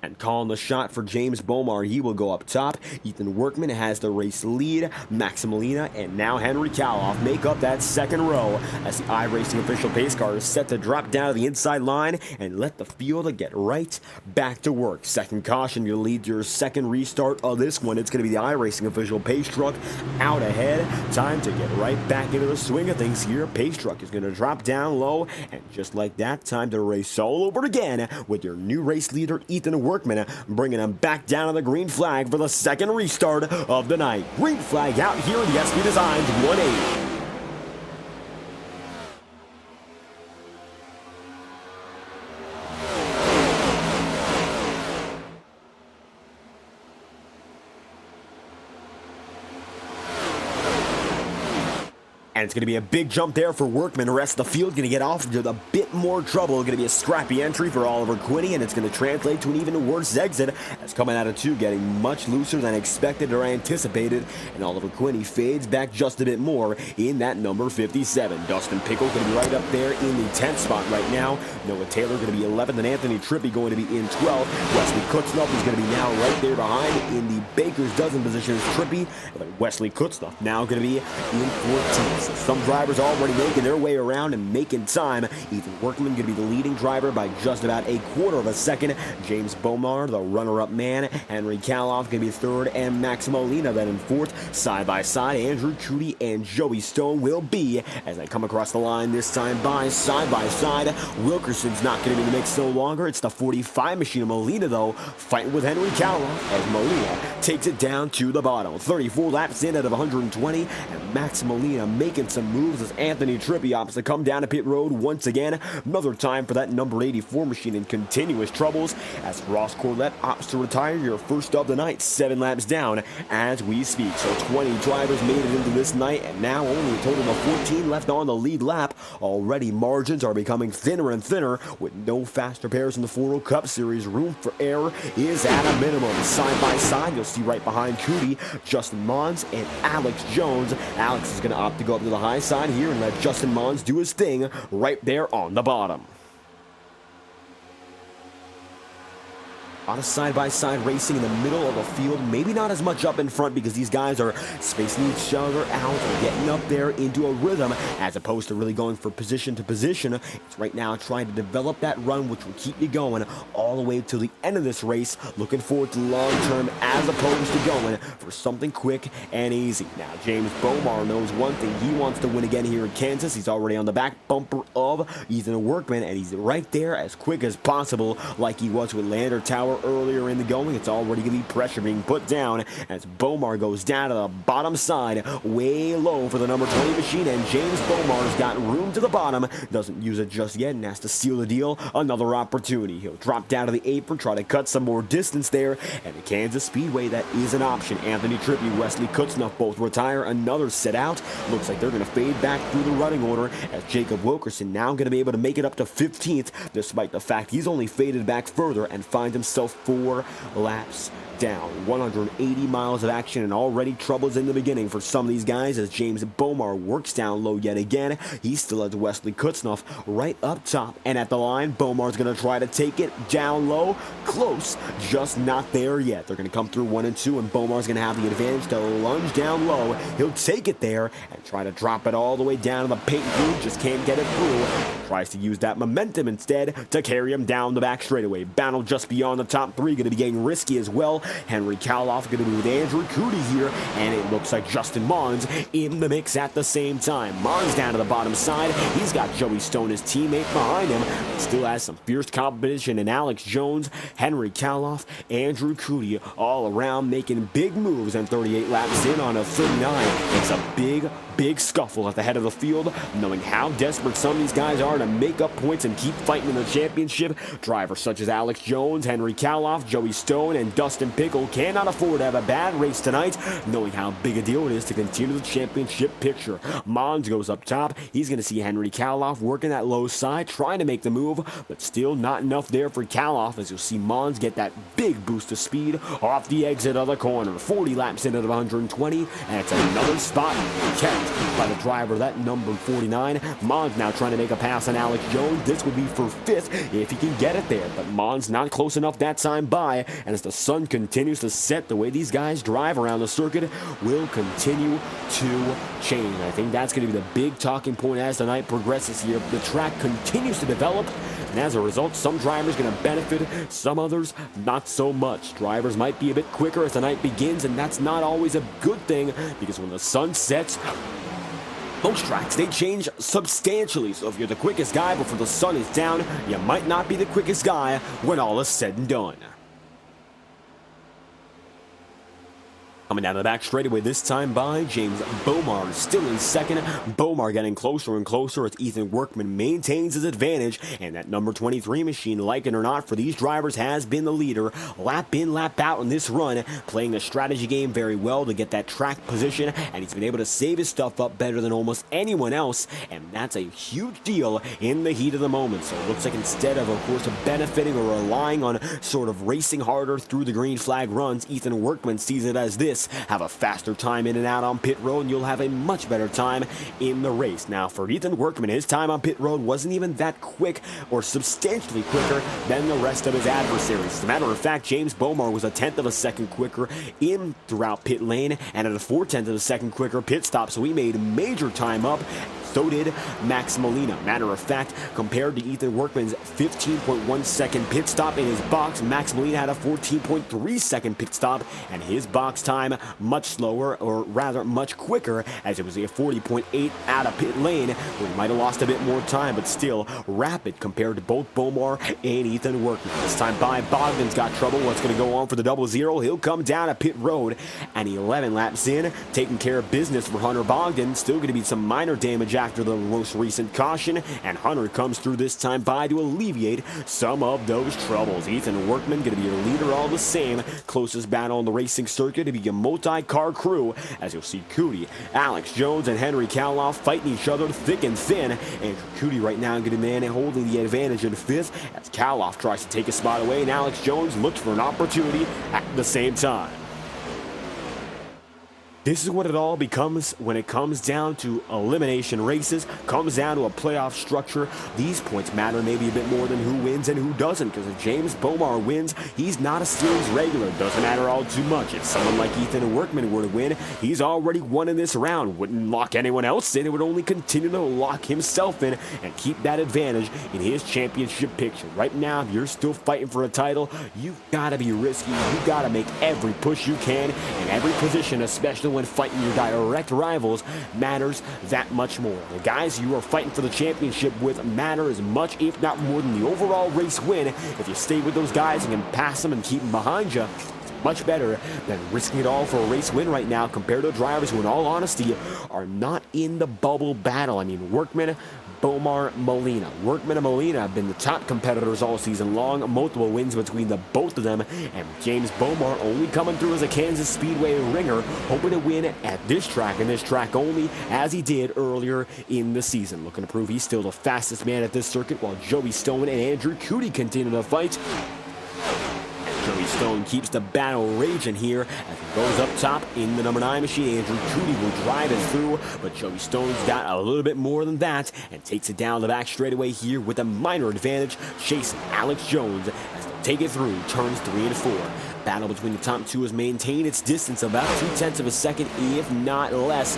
And calling the shot for James Bomar, he will go up top. Ethan Workman has the race lead. Max Molina and now Henry Kaloff make up that second row as the iRacing official pace car is set to drop down to the inside line and let the field get right back to work. Second caution, you'll lead your second restart of this one. It's going to be the iRacing official pace truck out ahead. Time to get right back into the swing of things here. Pace truck is going to drop down low, and just like that, time to race all over again with your new race leader, Ethan Workman, bringing him back down on the green flag for the second restart of the night. Green flag out here in the SV Designs 180. And it's going to be a big jump there for Workman. The rest of the field going to get off into a bit more trouble. Going to be a scrappy entry for Oliver Quinney, and it's going to translate to an even worse exit as coming out of 2 getting much looser than expected or anticipated, and Oliver Quinney fades back just a bit more in that number 57. Dustin Pickle going to be right up there in the 10th spot right now. Noah Taylor going to be 11th, and Anthony Trippi going to be in 12th. Wesley Kutznoff is going to be now right there behind in the Baker's dozen position as Trippi, but Wesley Kutznoff now going to be in 14th. So some drivers already making their way around and making time. Ethan Workman going to be the leading driver by just about a quarter of a second. James Bomar, the runner-up man. Henry Kaloff going to be 3rd, and Max Molina then in 4th. Side by side, Andrew Cootie and Joey Stone will be as they come across the line this time by side. Wilkerson's not going to be in the mix no longer. It's the 45 machine of Molina, though, fighting with Henry Kaloff as Molina takes it down to the bottom. 34 laps in out of 120, and Max Molina making some moves as Anthony Trippi opts to come down to pit road once again. Another time for that number 84 machine in continuous troubles as Ross Corlett opts to retire, your first of the night, 7 laps down as we speak. So 20 drivers made it into this night, and now only a total of 14 left on the lead lap. Already margins are becoming thinner and thinner with no faster pairs in the FORL Cup Series. Room for error is at a minimum. Side by side, you'll see right behind Cootie, Justin Mons and Alex Jones. Alex is going to opt to go up to the high side here and let Justin Mons do his thing right there on the bottom. A lot of side-by-side racing in the middle of the field. Maybe not as much up in front because these guys are spacing each other out and getting up there into a rhythm as opposed to really going for position to position. It's right now trying to develop that run which will keep you going all the way to the end of this race. Looking forward to long-term as opposed to going for something quick and easy. Now, James Bomar knows one thing. He wants to win again here in Kansas. He's already on the back bumper of Ethan Workman, and he's right there as quick as possible like he was with Lander Tower earlier in the going. It's already going to be pressure being put down as Bomar goes down to the bottom side, way low for the number 20 machine, and James Bomar's got room to the bottom. Doesn't use it just yet and has to seal the deal. Another opportunity. He'll drop down to the apron, try to cut some more distance there, and the Kansas Speedway, that is an option. Anthony Trippi, Wesley Kutznoff both retire. Another set out. Looks like they're going to fade back through the running order as Jacob Wilkerson now going to be able to make it up to 15th, despite the fact he's only faded back further and finds himself 4 laps down. 180 miles of action and already troubles in the beginning for some of these guys as James Bomar works down low yet again. He still has Wesley Kutznoff right up top and at the line. Bomar's going to try to take it down low. Close, just not there yet. They're going to come through 1 and 2, and Bomar's going to have the advantage to lunge down low. He'll take it there and try to drop it all the way down to the paint groove. Just can't get it through. Tries to use that momentum instead to carry him down the back straightaway. Battle just beyond the top 3, going to be getting risky as well. Henry Kaloff going to be with Andrew Cootie here, and it looks like Justin Mons in the mix at the same time. Mons down to the bottom side. He's got Joey Stone, his teammate, behind him, but still has some fierce competition in Alex Jones, Henry Kaloff, Andrew Cootie, all around making big moves, and 38 laps in on a 39. It's a big scuffle at the head of the field, knowing how desperate some of these guys are to make up points and keep fighting in the championship. Drivers such as Alex Jones, Henry Kaloff, Joey Stone, and Dustin Pickle cannot afford to have a bad race tonight, knowing how big a deal it is to continue the championship picture. Mons goes up top. He's going to see Henry Kaloff working that low side, trying to make the move, but still not enough there for Kaloff, as you'll see Mons get that big boost of speed off the exit of the corner. 40 laps in out of 120, and it's another spot kept by the driver, that number 49. Mons now trying to make a pass on Alex Jones. This would be for 5th if he can get it there, but Mons not close enough that time by, and as the sun continues to set, the way these guys drive around the circuit will continue to change. I think that's going to be the big talking point as the night progresses here. The track continues to develop, and as a result, some drivers going to benefit, some others not so much. Drivers might be a bit quicker as the night begins, and that's not always a good thing, because when the sun sets, most tracks, they change substantially. So if you're the quickest guy before the sun is down, you might not be the quickest guy when all is said and done. Coming down the back straightaway this time by James Bomar, still in second. Bomar getting closer and closer as Ethan Workman maintains his advantage, and that number 23 machine, like it or not, for these drivers has been the leader. Lap in, lap out in this run, playing the strategy game very well to get that track position, and he's been able to save his stuff up better than almost anyone else, and that's a huge deal in the heat of the moment. So it looks like instead of course, benefiting or relying on sort of racing harder through the green flag runs, Ethan Workman sees it as this: have a faster time in and out on pit road, and you'll have a much better time in the race. Now, for Ethan Workman, his time on pit road wasn't even that quick or substantially quicker than the rest of his adversaries. As a matter of fact, James Bomar was a 1/10 of a second quicker in throughout pit lane and at a 4/10 of a second quicker pit stop, so he made major time up. So did Max Molina. Matter of fact, compared to Ethan Workman's 15.1 second pit stop in his box, Max Molina had a 14.3 second pit stop, and his box time much slower, or rather much quicker, as it was a 40.8 out of pit lane, where he might have lost a bit more time, but still rapid compared to both Bomar and Ethan Workman. This time by, Bogdan's got trouble. What's going to go on for the 0-0? He'll come down at pit road, and 11 laps in, taking care of business for Hunter Bogdan. Still going to be some minor damage after the most recent caution, and Hunter comes through this time by to alleviate some of those troubles. Ethan Workman going to be your leader all the same. Closest battle on the racing circuit to be a multi-car crew, as you'll see Cootie, Alex Jones, and Henry Kaloff fighting each other thick and thin. And Cootie right now going to be holding the advantage in fifth, as Kaloff tries to take a spot away, and Alex Jones looks for an opportunity at the same time. This is what it all becomes when it comes down to elimination races, comes down to a playoff structure. These points matter maybe a bit more than who wins and who doesn't, because if James Bomar wins, he's not a series regular. Doesn't matter all too much. If someone like Ethan Workman were to win, he's already won in this round. Wouldn't lock anyone else in. It would only continue to lock himself in and keep that advantage in his championship picture. Right now, if you're still fighting for a title, you've got to be risky. You've got to make every push you can in every position, especially when fighting your direct rivals, matters that much more. The guys you are fighting for the championship with matter as much, if not more, than the overall race win. If you stay with those guys and can pass them and keep them behind you, it's much better than risking it all for a race win right now, compared to drivers who, in all honesty, are not in the bubble battle. I mean, Workman, Bomar, Molina. Workman and Molina have been the top competitors all season long. Multiple wins between the both of them, and James Bomar only coming through as a Kansas Speedway ringer, hoping to win at this track and this track only, as he did earlier in the season. Looking to prove he's still the fastest man at this circuit, while Joey Stone and Andrew Cootie continue to fight. Joey Stone keeps the battle raging here as he goes up top in the number 9 machine. Andrew Cootie will drive it through, but Joey Stone's got a little bit more than that and takes it down the back straightaway here with a minor advantage, chasing Alex Jones as they take it through turns 3 and 4. Battle between the top two has maintained its distance about 0.2 of a second, if not less.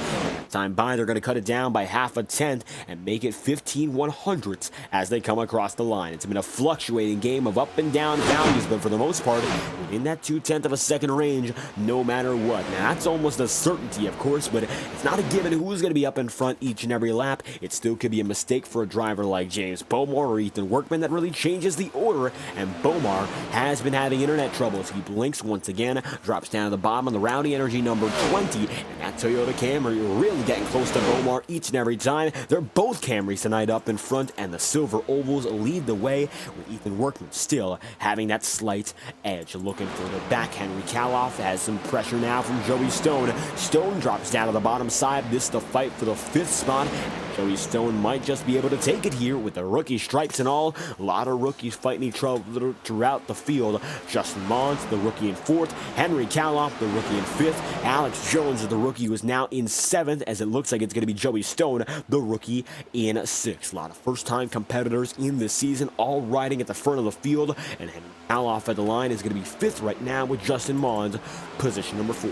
Time by, they're going to cut it down by 0.5 tenth and make it 15/100ths as they come across the line. It's been a fluctuating game of up and down values, but for the most part, within that 0.2 of a second range, no matter what. Now, that's almost a certainty, of course, but it's not a given who's going to be up in front each and every lap. It still could be a mistake for a driver like James Bomar or Ethan Workman that really changes the order, and Bomar has been having internet troubles. He blinks once again, drops down to the bottom on the Rowdy Energy number 20, and that Toyota Camry really getting close to Bomar each and every time. They're both Camrys tonight up in front, and the silver ovals lead the way, with Ethan Workman still having that slight edge. Looking for the back, Henry Kaloff has some pressure now from Joey Stone. Stone drops down to the bottom side. This is the fight for the 5th spot. Joey Stone might just be able to take it here with the rookie stripes and all. A lot of rookies fighting each other throughout the field. Justin Mons, the rookie in 4th. Henry Kaloff, the rookie in 5th. Alex Jones, the rookie, who is now in 7th, as it looks like it's going to be Joey Stone, the rookie, in 6th. A lot of first-time competitors in this season, all riding at the front of the field, and Henry Kaloff at the line is going to be 5th right now with Justin Mons, position number 4.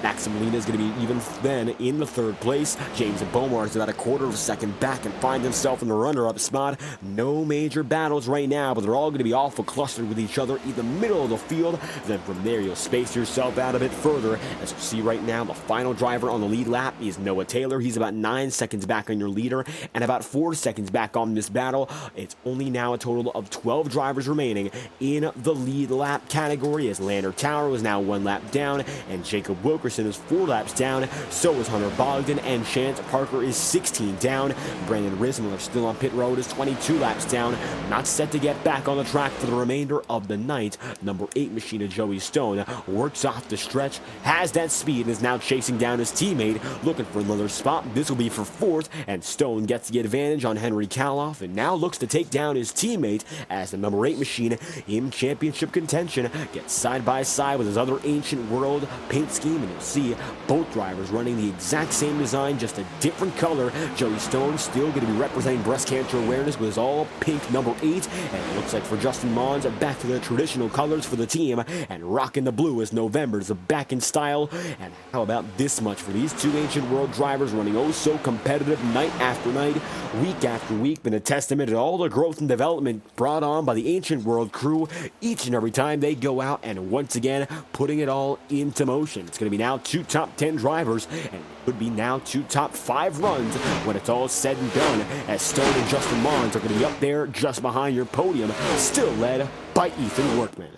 Max Molina is going to be even then in the 3rd place. James Bomar is about a quarter of a second back and finds himself in the runner-up spot. No major battles right now, but they're all going to be awful clustered with each other in the middle of the field. Then from there, you'll space yourself out a bit further. As you see right now, the final driver on the lead lap is Noah Taylor. He's about 9 seconds back on your leader and about 4 seconds back on this battle. It's only now a total of 12 drivers remaining in the lead lap category, as Lander Tower is now 1 lap down, and Jacob Wilkerson is 4 laps down. So is Hunter Bogdan, and Chance Parker is 16 down. Brandon Rismiller still on pit road is 22 laps down, not set to get back on the track for the remainder of the night. Number 8 machine of Joey Stone works off the stretch, has that speed, and is now chasing down his teammate, looking for another spot. This will be for 4th, and Stone gets the advantage on Henry Kaloff, and now looks to take down his teammate as the number 8 machine in championship contention gets side by side with his other Ancient World paint scheme, and you'll see both drivers running the exact same design, just a different color. Joey Stone still going to be representing breast cancer awareness with his all pink number 8, and it looks like for Justin Mons, back to the traditional colors for the team, and rocking the blue as November's back in style. And how about this much for these two Ancient World drivers running oh so competitive night after night, week after week, been a testament to all the growth and development brought on by the Ancient World crew each and every time they go out, and once again putting it all into motion. It's going to be now 2 top 10 drivers, and could be now 2 top 5 runs when it's all said and done, as Stone and Justin Mons are going to be up there just behind your podium, still led by Ethan Workman.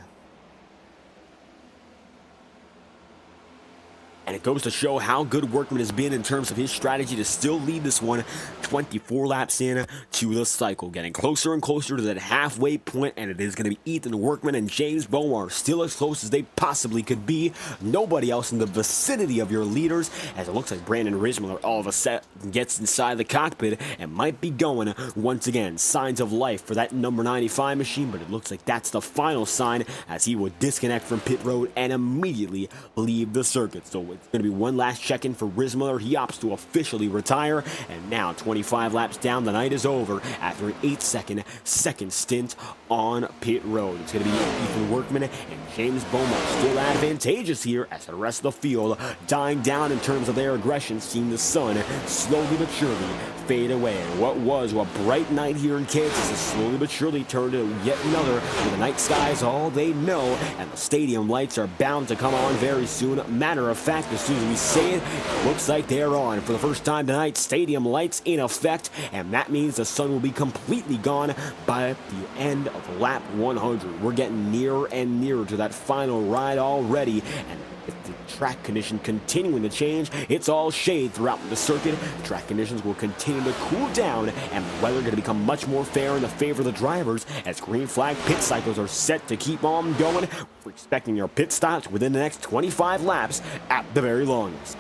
And it goes to show how good Workman has been in terms of his strategy to still lead this one 24 laps in to the cycle. Getting closer and closer to that halfway point, and it is going to be Ethan Workman and James Beaumar still as close as they possibly could be. Nobody else in the vicinity of your leaders, as it looks like Brandon Rismiller all of a sudden gets inside the cockpit and might be going once again. Signs of life for that number 95 machine, but it looks like that's the final sign, as he would disconnect from pit road and immediately leave the circuit. So it's going to be one last check-in for Rismiller. He opts to officially retire, and now 25 laps down, the night is over after an 8-second stint on pit road. It's going to be Ethan Workman and James Beaumont still advantageous here, as the rest of the field dying down in terms of their aggression, seeing the sun slowly but surely fade away. What was a bright night here in Kansas has slowly but surely turned into yet another, where the night sky is all they know, and the stadium lights are bound to come on very soon. Matter of fact, as soon as we say it, it looks like they're on. For the first time tonight, stadium lights in effect, and that means the sun will be completely gone by the end of lap 100. We're getting nearer and nearer to that final ride already, and with the track condition continuing to change, it's all shade throughout the circuit. Track conditions will continue to cool down, and the weather going to become much more fair in the favor of the drivers, as green flag pit cycles are set to keep on going. We're expecting our pit stops within the next 25 laps at the very longest.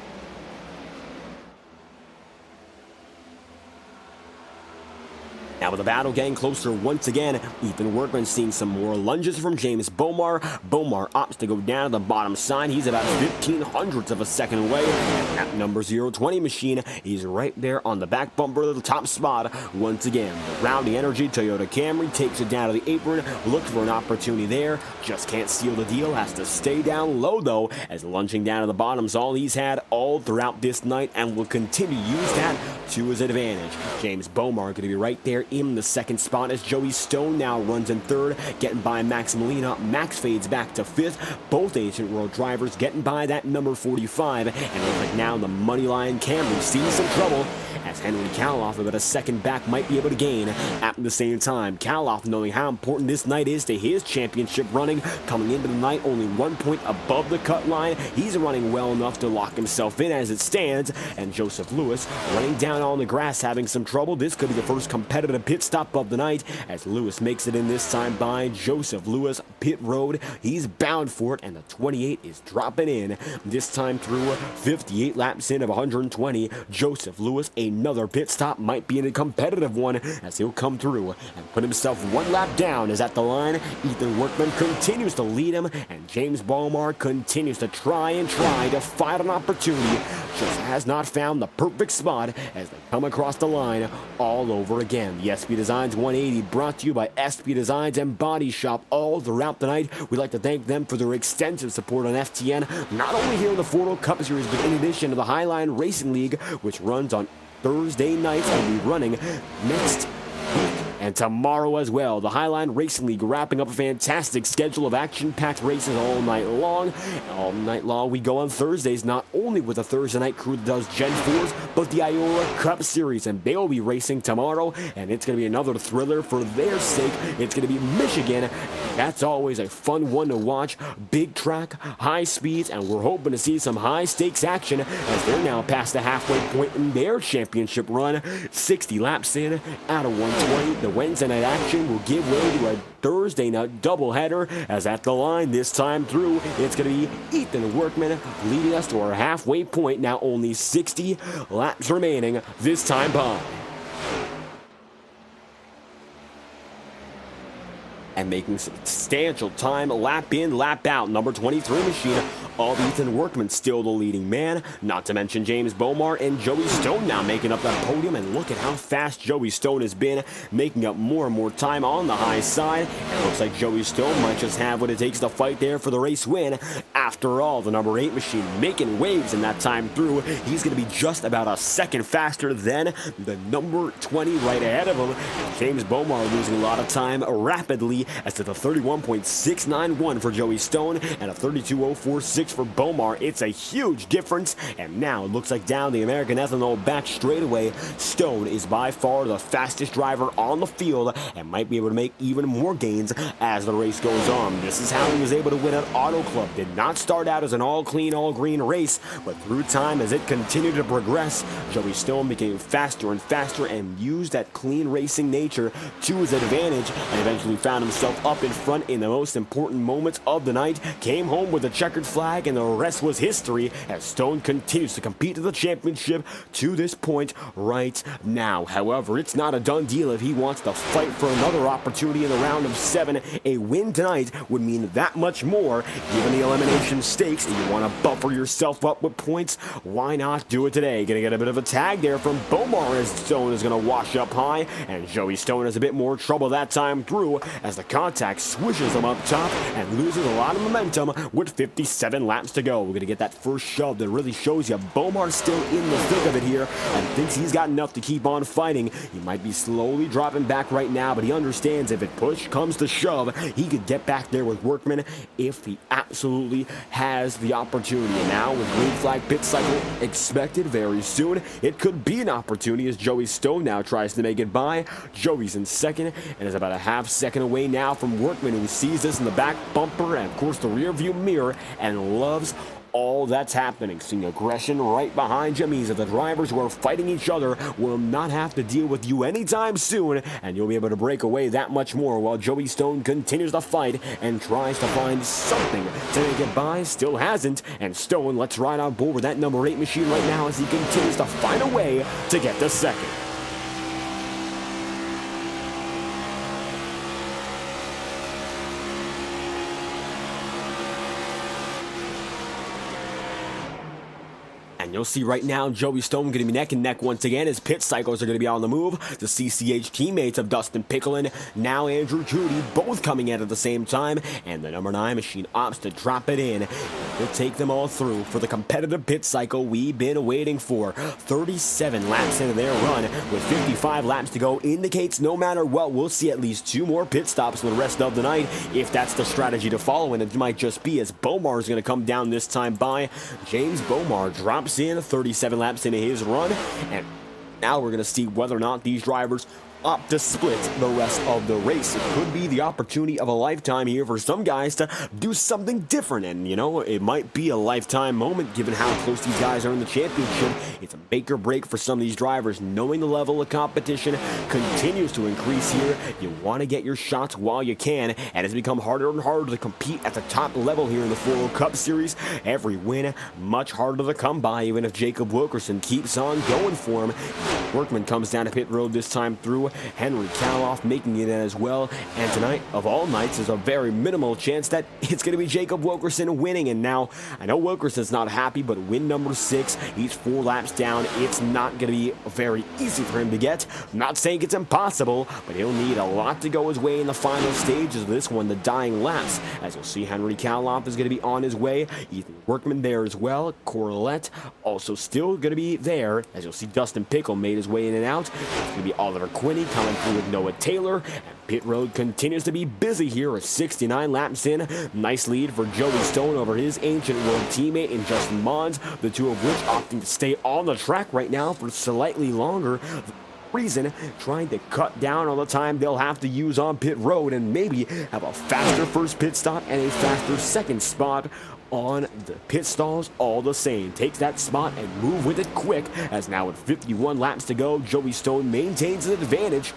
Now with the battle getting closer once again, Ethan Workman seeing some more lunges from James Beaumar. Beaumar opts to go down to the bottom side. He's about 0.15 of a second away. And that number 020 machine, he's right there on the back bumper of the top spot once again. The Rowdy Energy Toyota Camry takes it down to the apron, looks for an opportunity there, just can't seal the deal, has to stay down low though, as lunging down to the bottom's all he's had all throughout this night, and will continue to use that to his advantage. James Beaumar going to be right there in the second spot, as Joey Stone now runs in third, getting by Max Molina. Max fades back to 5th. Both Ancient World drivers getting by that number 45, and looks like now the Moneyline Camry sees some trouble, as Henry Kaloff, about a second back, might be able to gain at the same time. Kaloff, knowing how important this night is to his championship running, coming into the night only 1 point above the cut line. He's running well enough to lock himself in as it stands, and Joseph Lewis running down on the grass, having some trouble. This could be the first competitive pit stop of the night, as Lewis makes it in this time by Joseph Lewis. Pit road, he's bound for it, and the 28 is dropping in, this time through 58 laps in of 120. Joseph Lewis, another pit stop, might be in a competitive one, as he'll come through and put himself 1 lap down. Is at the line. Ethan Workman continues to lead him, and James Beaumar continues to try to fight an opportunity, just has not found the perfect spot as they come across the line all over again. The SP Designs 180 brought to you by SP Designs and Body Shop all throughout the night. We'd like to thank them for their extensive support on FTN, not only here in the FORL Cup Series, but in addition to the Highline Racing League, which runs on Thursday nights and will be running next week. And tomorrow as well, the Highline Racing League wrapping up a fantastic schedule of action-packed races all night long. All night long we go on Thursdays, not only with the Thursday night crew that does Gen 4s, but the IORA Cup Series, and they will be racing tomorrow, and it's going to be another thriller for their sake. It's going to be Michigan. That's always a fun one to watch. Big track, high speeds, and we're hoping to see some high-stakes action as they're now past the halfway point in their championship run. 60 laps in out of 120. The Wednesday night action will give way to a Thursday night doubleheader, as at the line this time through, it's going to be Ethan Workman leading us to our halfway point. Now only 60 laps remaining this time by. And making substantial time, lap in, lap out, number 23 machine of Ethan Workman, still the leading man. Not to mention James Bomar and Joey Stone now making up that podium. And look at how fast Joey Stone has been, making up more and more time on the high side. And it looks like Joey Stone might just have what it takes to fight there for the race win. After all, the number 8 machine making waves in that time through. He's going to be just about a second faster than the number 20 right ahead of him. James Bomar losing a lot of time rapidly, as to the 31.691 for Joey Stone and a 32.046 for Bomar. It's a huge difference, and now it looks like down the American Ethanol back straightaway, Stone is by far the fastest driver on the field and might be able to make even more gains as the race goes on. This is how he was able to win at Auto Club. Did not start out as an all-clean, all-green race, but through time as it continued to progress, Joey Stone became faster and faster and used that clean racing nature to his advantage, and eventually found himself up in front in the most important moments of the night, came home with a checkered flag, and the rest was history as Stone continues to compete for the championship to this point right now. However, it's not a done deal if he wants to fight for another opportunity in the round of 7. A win tonight would mean that much more. Given the elimination stakes and you want to buffer yourself up with points, why not do it today? Gonna get a bit of a tag there from Bomar as Stone is gonna wash up high, and Joey Stone has a bit more trouble that time through as the contact swishes him up top and loses a lot of momentum with 57 laps to go. We're going to get that first shove that really shows you Bomar's still in the thick of it here and thinks he's got enough to keep on fighting. He might be slowly dropping back right now, but he understands if it push comes to shove, he could get back there with Workman if he absolutely has the opportunity. And now with green flag pit cycle expected very soon, it could be an opportunity as Joey Stone now tries to make it by. Joey's in second and is about a half second away now from Workman, who sees this in the back bumper and of course the rear view mirror and loves all that's happening. Seeing aggression right behind you means that the drivers who are fighting each other will not have to deal with you anytime soon, and you'll be able to break away that much more while Joey Stone continues to fight and tries to find something to make it by. Still hasn't, and Stone let's ride on board with that number 8 machine right now as he continues to find a way to get to second. And you'll see right now Joey Stone going to be neck and neck once again. His pit cycles are going to be on the move. The CCH teammates of Dustin Picklin, now Andrew Judy, both coming in at the same time. And the number 9 machine opts to drop it in. We'll take them all through for the competitive pit cycle we've been waiting for. 37 laps into their run with 55 laps to go indicates no matter what, we'll see at least 2 more pit stops for the rest of the night if that's the strategy to follow. And it might just be as Bomar is going to come down this time by. James Bomar drops in 37 laps into his run, and now we're going to see whether or not these drivers opt to split the rest of the race. It could be the opportunity of a lifetime here for some guys to do something different, and you know, it might be a lifetime moment given how close these guys are in the championship. It's a make or break for some of these drivers. Knowing the level of competition continues to increase here, you want to get your shots while you can, and it's become harder and harder to compete at the top level here in the FORL Cup Series. Every win much harder to come by, even if Jacob Wilkerson keeps on going for him. Workman comes down to pit road this time through. Henry Kaloff making it in as well. And tonight, of all nights, there's a very minimal chance that it's going to be Jacob Wilkerson winning. And now, I know Wilkerson's not happy, but win number 6, he's 4 laps down. It's not going to be very easy for him to get. I'm not saying it's impossible, but he'll need a lot to go his way in the final stages of this one, the dying laps. As you'll see, Henry Kaloff is going to be on his way. Ethan Workman there as well. Corlett also still going to be there. As you'll see, Dustin Pickle made his way in and out. It's going to be Oliver Quinney Cody coming through with Noah Taylor. And pit road continues to be busy here at 69 laps in. Nice lead for Joey Stone over his ancient world teammate in Justin Mons, the two of which opting to stay on the track right now for slightly longer. Reason trying to cut down on the time they'll have to use on pit road and maybe have a faster first pit stop and a faster second spot on the pit stalls all the same. Take that spot and move with it quick, as now with 51 laps to go, Joey Stone maintains an advantage.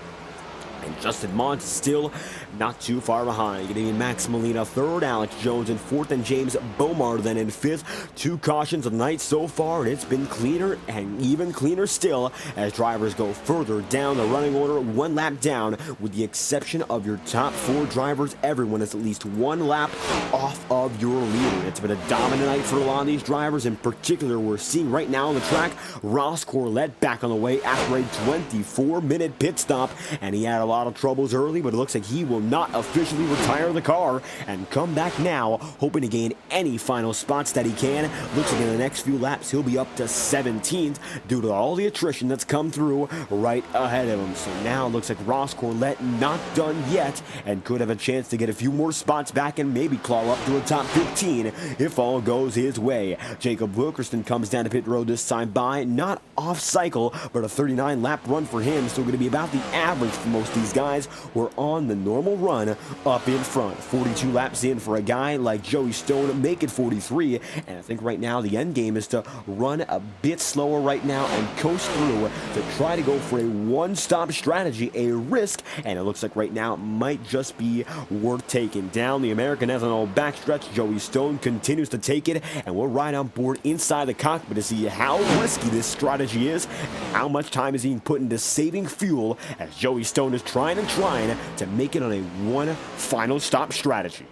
And Justin Mons is still not too far behind. Getting in Max Molina third, Alex Jones in fourth, and James Bomar then in fifth. 2 cautions of the night so far, and it's been cleaner and even cleaner still as drivers go further down the running order, 1 lap down, with the exception of your top 4 drivers. Everyone is at least 1 lap off of your leader. It's been a dominant night for a lot of these drivers. In particular, we're seeing right now on the track Ross Corlett back on the way after a 24-minute pit stop, and he had a lot of troubles early, but it looks like he will not officially retire the car and come back now, hoping to gain any final spots that he can. Looks like in the next few laps he'll be up to 17th due to all the attrition that's come through right ahead of him. So now it looks like Ross Corlett not done yet and could have a chance to get a few more spots back and maybe claw up to a top 15 if all goes his way. Jacob Wilkerson comes down to pit road this time by, not off cycle, but a 39 lap run for him, still going to be about the average for most of these guys who are on the normal run up in front. 42 laps in for a guy like Joey Stone, make it 43, and I think right now the end game is to run a bit slower right now and coast through to try to go for a one-stop strategy, a risk, and it looks like right now it might just be worth taking. Down the American Ethanol backstretch, Joey Stone continues to take it, and we'll ride on board inside the cockpit to see how risky this strategy is, and how much time is being put into saving fuel as Joey Stone is trying to make it on a one final stop strategy.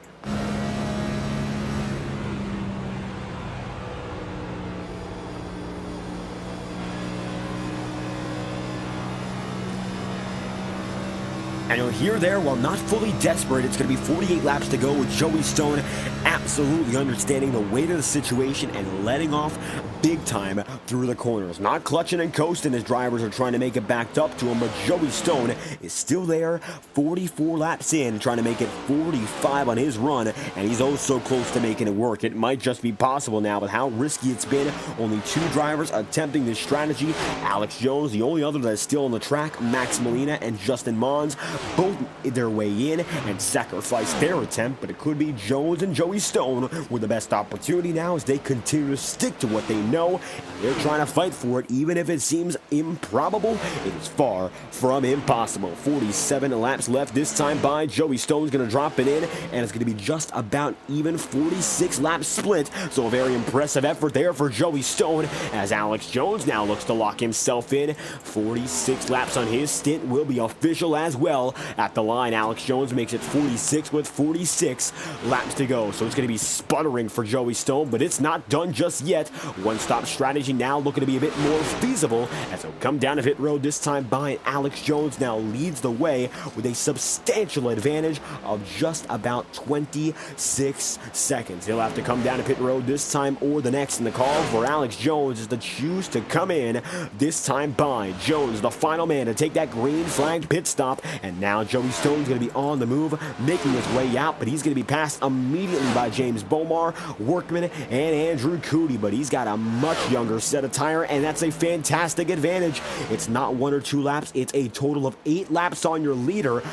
And you'll hear there, while not fully desperate, it's going to be 48 laps to go with Joey Stone absolutely understanding the weight of the situation and letting off big time through the corners. Not clutching and coasting as drivers are trying to make it backed up to him, but Joey Stone is still there, 44 laps in, trying to make it 45 on his run, and he's oh so close to making it work. It might just be possible now with how risky it's been. Only 2 drivers attempting this strategy. Alex Jones, the only other that is still on the track, Max Molina and Justin Mons, both their way in and sacrifice their attempt, but it could be Jones and Joey Stone with the best opportunity now as they continue to stick to what they know. They're trying to fight for it, even if it seems improbable. It is far from impossible. 47 laps left this time by. Joey Stone's going to drop it in, and it's going to be just about even 46 laps split. So a very impressive effort there for Joey Stone as Alex Jones now looks to lock himself in. 46 laps on his stint will be official as well. At the line, Alex Jones makes it 46 with 46 laps to go. So it's going to be sputtering for Joey Stone, but it's not done just yet. One-stop strategy now looking to be a bit more feasible as he'll come down to pit road this time by. Alex Jones now leads the way with a substantial advantage of just about 26 seconds. He'll have to come down to pit road this time or the next, and the call for Alex Jones is to choose to come in this time by. Jones, the final man to take that green flagged pit stop, and now Joey Stone's going to be on the move, making his way out, but he's going to be passed immediately by James Bomar, Workman, and Andrew Cootie, but he's got a much younger set of tire, and that's a fantastic advantage. It's not 1 or 2 laps, it's a total of 8 laps on your leader.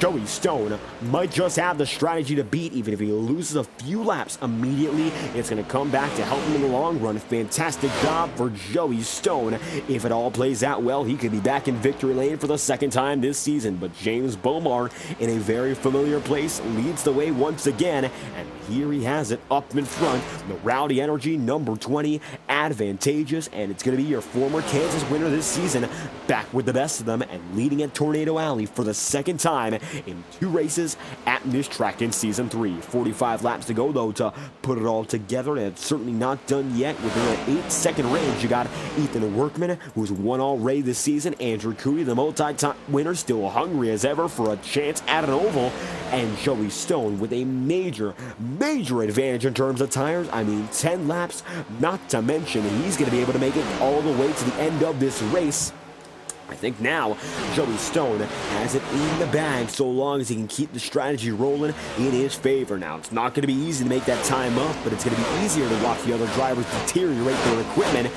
Joey Stone might just have the strategy to beat, even if he loses a few laps immediately. It's going to come back to help him in the long run. Fantastic job for Joey Stone. If it all plays out well, he could be back in victory lane for the second time this season. But James Bomar, in a very familiar place, leads the way once again. And here he has it up in front. The Rowdy Energy number 20, advantageous. And it's going to be your former Kansas winner this season, back with the best of them and leading at Tornado Alley for the second time in 2 races at this track in Season 3. 45 laps to go, though, to put it all together, and it's certainly not done yet. Within an 8-second range, you got Ethan Workman, who's won already this season. Andrew Cootie, the multi-time winner, still hungry as ever for a chance at an oval. And Joey Stone with a major advantage in terms of tires. I mean, 10 laps, not to mention he's going to be able to make it all the way to the end of this race I think now Joey Stone has it in the bag so long as he can keep the strategy rolling in his favor. Now, it's not going to be easy to make that time up, but it's going to be easier to watch the other drivers deteriorate their equipment.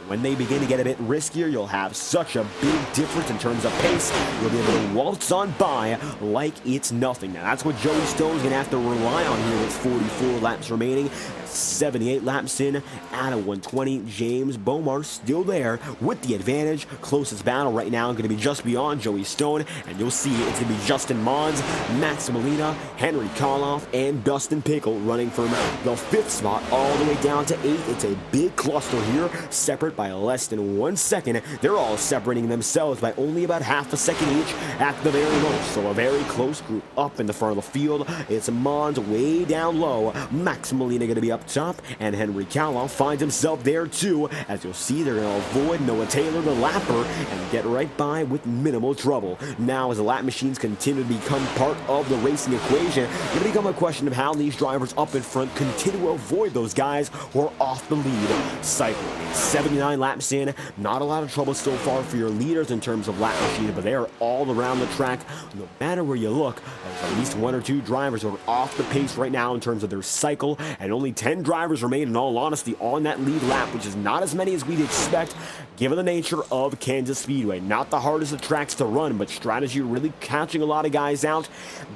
When they begin to get a bit riskier, you'll have such a big difference in terms of pace. You'll be able to waltz on by like it's nothing. Now, that's what Joey Stone's going to have to rely on here with 44 laps remaining. 78 laps in at a 120. James Beaumont still there with the advantage. Closest battle right now going to be just beyond Joey Stone, and you'll see it's going to be Justin Mons, Max Molina, Henry Koloff, and Dustin Pickle running from the 5th spot all the way down to 8th. It's a big cluster here, separate by less than 1 second. They're all separating themselves by only about half a second each at the very most. So a very close group up in the front of the field. It's Mons way down low. Max Molina going to be up top, and Henry Koloff finds himself there too. As you'll see, they're going to avoid Noah Taylor, the lapper, and get right by with minimal trouble. Now, as the lap machines continue to become part of the racing equation, it's going to become a question of how these drivers up in front continue to avoid those guys who are off the lead cycle. 79 laps in, not a lot of trouble so far for your leaders in terms of lap machine, but they are all around the track. No matter where you look, there's at least 1 or 2 drivers who are off the pace right now in terms of their cycle, and only 10 drivers remain, in all honesty, on that lead lap, which is not as many as we'd expect given the nature of Kansas Speedway. Not the hardest of tracks to run, but strategy really catching a lot of guys out.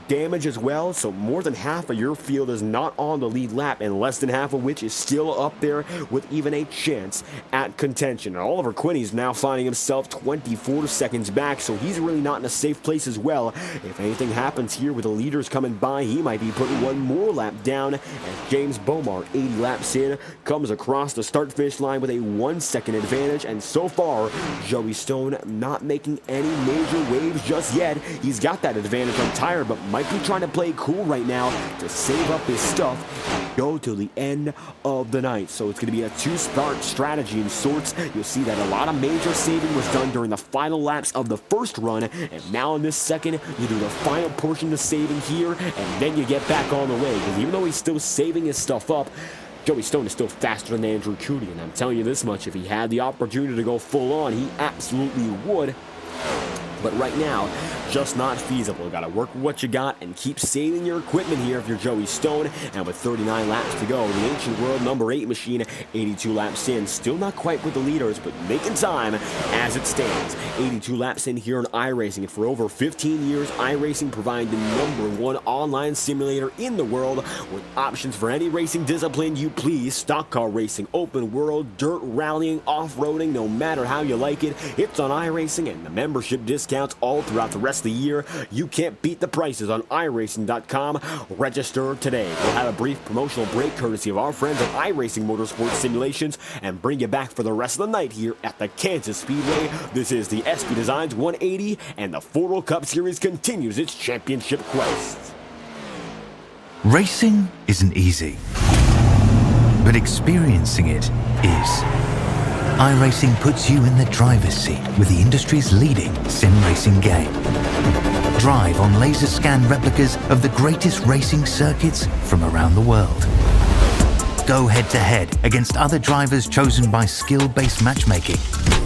Damage as well, so more than half of your field is not on the lead lap, and less than half of which is still up there with even a chance at contention. And Oliver Quinney's now finding himself 24 seconds back, so he's really not in a safe place as well. If anything happens here with the leaders coming by, he might be putting 1 more lap down, as James Beaumont, 80 laps in, comes across the start-finish line with a 1 second advantage. And so far, Joey Stone not making any major waves just yet. He's got that advantage on tire, but might be trying to play cool right now to save up his stuff and go to the end of the night. So it's going to be a 2-start strategy in sorts. You'll see that a lot of major saving was done during the final laps of the first run, and now in this second, you do the final portion of saving here, and then you get back on the way. Because even though he's still saving his stuff up, Joey Stone is still faster than Andrew Cootie, and I'm telling you this much, if he had the opportunity to go full on, he absolutely would. But right now, just not feasible. Got to work with what you got and keep saving your equipment here if you're Joey Stone. And with 39 laps to go, the Ancient World number 8 machine, 82 laps in, still not quite with the leaders, but making time as it stands. 82 laps in here on iRacing, and for over 15 years, iRacing providing the #1 online simulator in the world with options for any racing discipline you please. Stock car racing, open world, dirt rallying, off-roading, no matter how you like it, it's on iRacing, and the membership discounts all throughout the rest of the year. You can't beat the prices on iRacing.com. Register today. We'll have a brief promotional break courtesy of our friends at iRacing Motorsport Simulations and bring you back for the rest of the night here at the Kansas Speedway. This is the SP Designs 180, and the FORL Cup Series continues its championship quest. Racing isn't easy, but experiencing it is. iRacing puts you in the driver's seat with the industry's leading sim racing game. Drive on laser scan replicas of the greatest racing circuits from around the world. Go head-to-head against other drivers chosen by skill-based matchmaking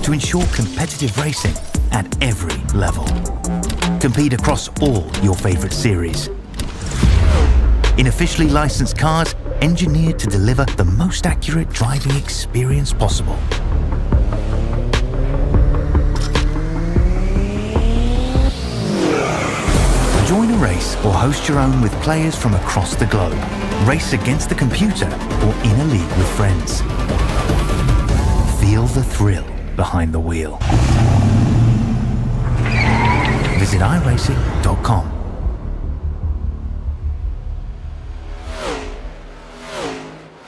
to ensure competitive racing at every level. Compete across all your favorite series. In officially licensed cars, engineered to deliver the most accurate driving experience possible. Join a race or host your own with players from across the globe. Race against the computer or in a league with friends. Feel the thrill behind the wheel. Visit iRacing.com.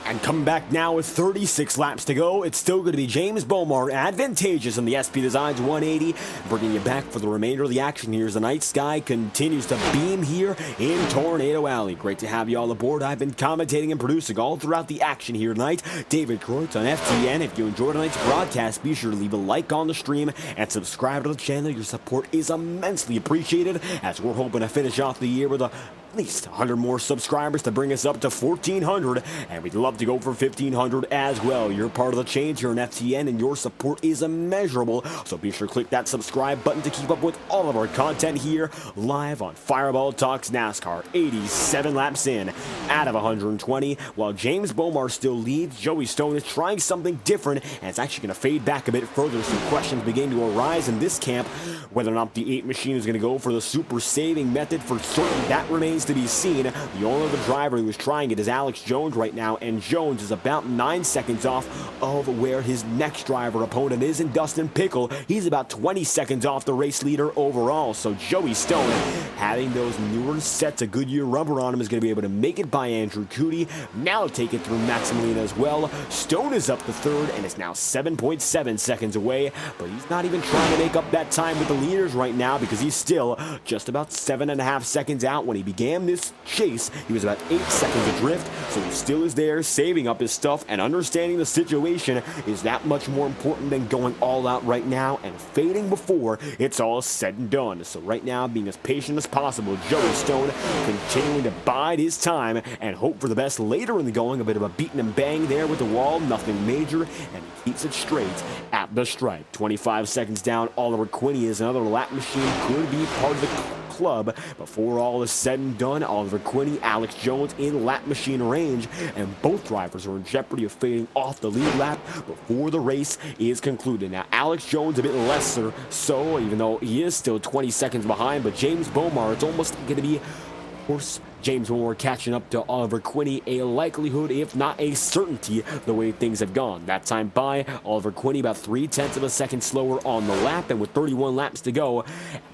And come back now with 36 laps to go. It's still going to be James Beaumont advantageous in the SP Designs 180, bringing you back for the remainder of the action here as the night sky continues to beam here in Tornado Alley. Great to have you all aboard. I've been commentating and producing all throughout the action here tonight. David Kreutz on FTN. If you enjoyed tonight's broadcast, be sure to leave a like on the stream and subscribe to the channel. Your support is immensely appreciated as we're hoping to finish off the year with a least 100 more subscribers to bring us up to 1,400, and we'd love to go for 1,500 as well. You're part of the change here in FTN, and your support is immeasurable, so be sure to click that subscribe button to keep up with all of our content here live on Fireball Talks NASCAR. 87 laps in out of 120. While James Bomar still leads, Joey Stone is trying something different, and it's actually going to fade back a bit further. Some questions begin to arise in this camp. Whether or not the 8 machine is going to go for the super saving method for certain, that remains to be seen. The only other driver who is trying it is Alex Jones right now, and Jones is about 9 seconds off of where his next driver opponent is in Dustin Pickle. He's about 20 seconds off the race leader overall, so Joey Stone, having those newer sets of Goodyear rubber on him, is going to be able to make it by Andrew Cootie. Now take it through Maximilian as well. Stone is up to third and is now 7.7 seconds away, but he's not even trying to make up that time with the leaders right now because he's still just about 7.5 seconds out. When he began this chase, he was about 8 seconds adrift, so he still is there saving up his stuff, and understanding the situation is that much more important than going all out right now and fading before it's all said and done. So right now, being as patient as possible, Joey Stone continuing to bide his time and hope for the best later in the going. A bit of a beat and bang there with the wall, nothing major, and he keeps it straight at the stripe. 25 seconds down, Oliver Quinney is another lap machine, could be part of the club. Before all is said and done, Oliver Quinney, Alex Jones in lap machine range, and both drivers are in jeopardy of fading off the lead lap before the race is concluded. Now, Alex Jones a bit lesser, so even though he is still 20 seconds behind, but James Bomar, it's almost going to be, of course, James Bomar catching up to Oliver Quinney, a likelihood, if not a certainty, the way things have gone. That time by Oliver Quinney about 0.3 of a second slower on the lap, and with 31 laps to go,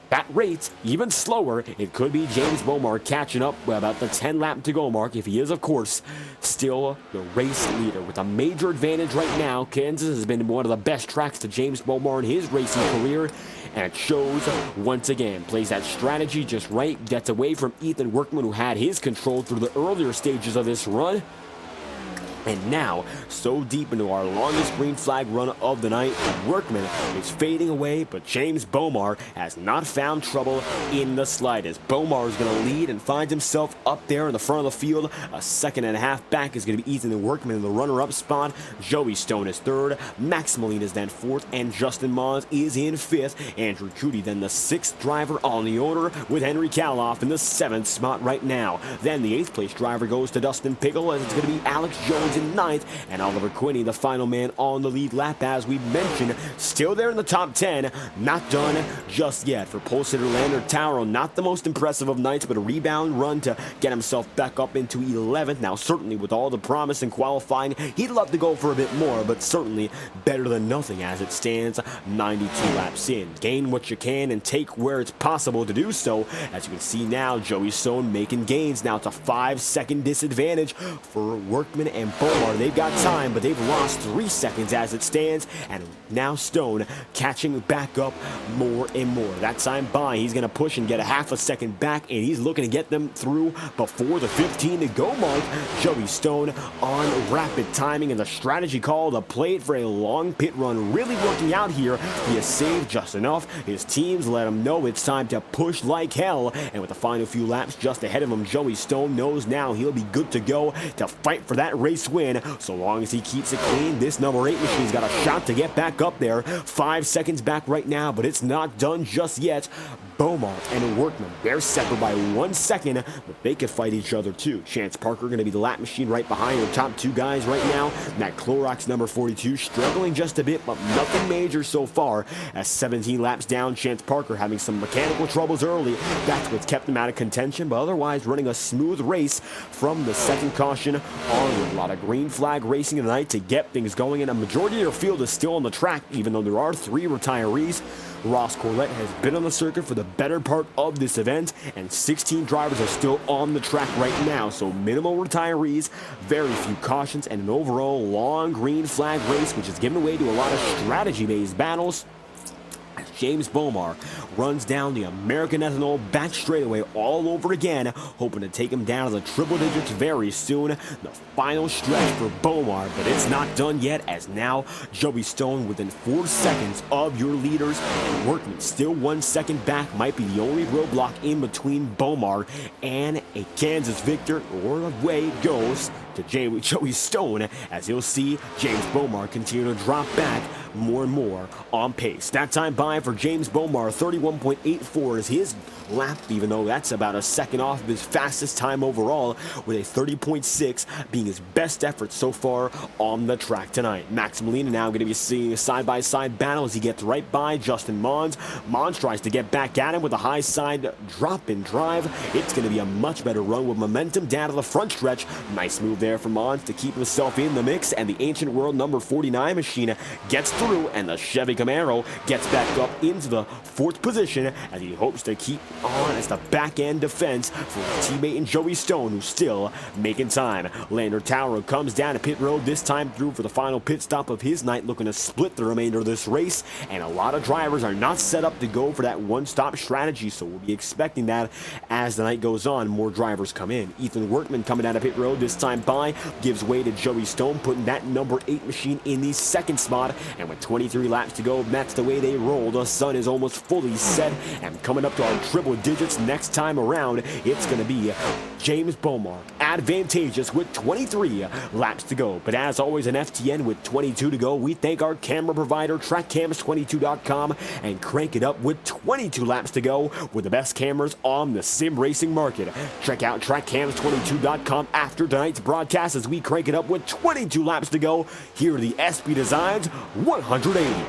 that rate even slower, it could be James Bomar catching up with about the 10 lap to go mark, if he is, of course, still the race leader. With a major advantage right now, Kansas has been one of the best tracks to James Bomar in his racing career, and it shows once again. Plays that strategy just right, gets away from Ethan Workman, who had his control through the earlier stages of this run. And now, so deep into our longest green flag run of the night, Workman is fading away, but James Bomar has not found trouble in the slightest. Bomar is going to lead and finds himself up there in the front of the field. A second and a half back is going to be Ethan Workman in the runner-up spot. Joey Stone is third. Maximilian is then fourth, and Justin Mons is in fifth. Andrew Cootie then the sixth driver on the order, with Henry Kaloff in the seventh spot right now. Then the eighth place driver goes to Dustin Pickle, as it's going to be Alex Jones in ninth, and Oliver Quinney, the final man on the lead lap, as we mentioned, still there in the top 10. Not done just yet for pole sitter Lander Tauro. Not the most impressive of nights, but a rebound run to get himself back up into 11th. Now, certainly with all the promise in qualifying, he'd love to go for a bit more, but certainly better than nothing as it stands. 92 laps in. Gain what you can and take where it's possible to do so. As you can see now, Joey Stone making gains. Now it's a 5-second disadvantage for Workman and Bomar. They've got time, but they've lost 3 seconds as it stands, and now Stone catching back up more and more. That time by, he's going to push and get a half a second back, and he's looking to get them through before the 15 to go mark. Joey Stone on rapid timing, and the strategy call to play it for a long pit run really working out here. He has saved just enough. His teams let him know it's time to push like hell, and with the final few laps just ahead of him, Joey Stone knows now he'll be good to go to fight for that race win. So long as he keeps it clean, this number 8 machine's got a shot to get back up there. 5 seconds back right now, but it's not done just yet. Bomar and Workman, they're separate by 1 second, but they could fight each other too. Chance Parker going to be the lap machine right behind the top 2 guys right now. Matt Clorox, number 42, struggling just a bit, but nothing major so far. As 17 laps down, Chance Parker having some mechanical troubles early. That's what's kept him out of contention, but otherwise running a smooth race from the second caution onward. A lot of green flag racing tonight to get things going, and a majority of your field is still on the track, even though there are 3 retirees. Ross Corlett has been on the circuit for the better part of this event, and 16 drivers are still on the track right now, so minimal retirees, very few cautions, and an overall long green flag race, which is giving way to a lot of strategy-based battles. James Bomar runs down the American Ethanol back straightaway all over again, hoping to take him down to the triple digits very soon. The final stretch for Bomar, but it's not done yet, as now Joey Stone within 4 seconds of your leaders, and Workman still 1 second back, might be the only roadblock in between Bomar and a Kansas victor, or away it goes to Joey Stone, as he'll see James Bomar continue to drop back more and more on pace. That time by for James Bomar, 31.84 is his lap, even though that's about a second off of his fastest time overall, with a 30.6 being his best effort so far on the track tonight. Max Molina now going to be seeing a side-by-side battle as he gets right by Justin Mons. Mons tries to get back at him with a high side drop and drive. It's going to be a much better run with momentum down to the front stretch. Nice move there for Mons to keep himself in the mix, and the Ancient World number 49 machine gets through, and the Chevy Camaro gets back up into the 4th position as he hopes to keep on as the back-end defense for his teammate in Joey Stone, who's still making time. Lander Tower comes down to pit road, this time through for the final pit stop of his night, looking to split the remainder of this race, and a lot of drivers are not set up to go for that one-stop strategy, so we'll be expecting that as the night goes on. More drivers come in. Ethan Workman coming down to pit road, this time by, gives way to Joey Stone, putting that number 8 machine in the 2nd spot, and with 23 laps to go, that's the way they roll. The sun is almost fully set, and coming up to our triple digits next time around, it's going to be James Bomar, advantageous with 23 laps to go. But as always, an FTN with 22 to go. We thank our camera provider, TrackCams22.com, and crank it up with 22 laps to go with the best cameras on the sim racing market. Check out TrackCams22.com after tonight's broadcast as we crank it up with 22 laps to go. Here are the SB Designs 180.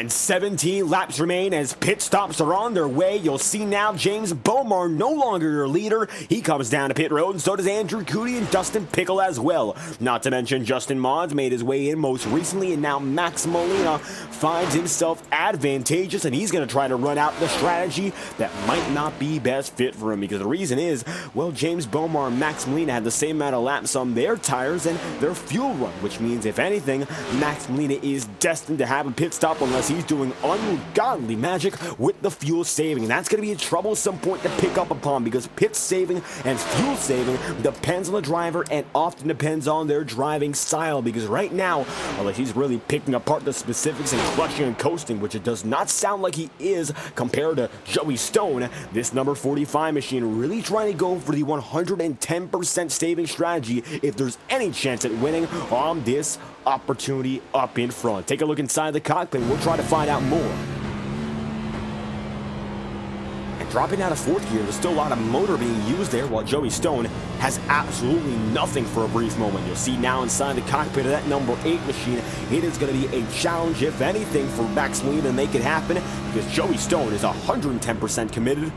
And 17 laps remain as pit stops are on their way. You'll see now James Bomar no longer your leader. He comes down to pit road, and so does Andrew Cootie and Dustin Pickle as well. Not to mention Justin Mons made his way in most recently, and now Max Molina finds himself advantageous, and he's going to try to run out the strategy that might not be best fit for him, because the reason is, well, James Bomar and Max Molina had the same amount of laps on their tires and their fuel run, which means, if anything, Max Molina is destined to have a pit stop unless he's doing ungodly magic with the fuel saving. And that's going to be a troublesome point to pick up upon, because pit saving and fuel saving depends on the driver and often depends on their driving style, because right now, unless he's really picking apart the specifics and clutching and coasting, which it does not sound like he is compared to Joey Stone, this number 45 machine really trying to go for the 110% saving strategy if there's any chance at winning on this opportunity up in front. Take a look inside the cockpit and we'll try to find out more. And dropping out of fourth gear, there's still a lot of motor being used there, while Joey Stone has absolutely nothing for a brief moment. You'll see now inside the cockpit of that number 8 machine, it is going to be a challenge, if anything, for Max Molina to make it happen, because Joey Stone is 110% committed,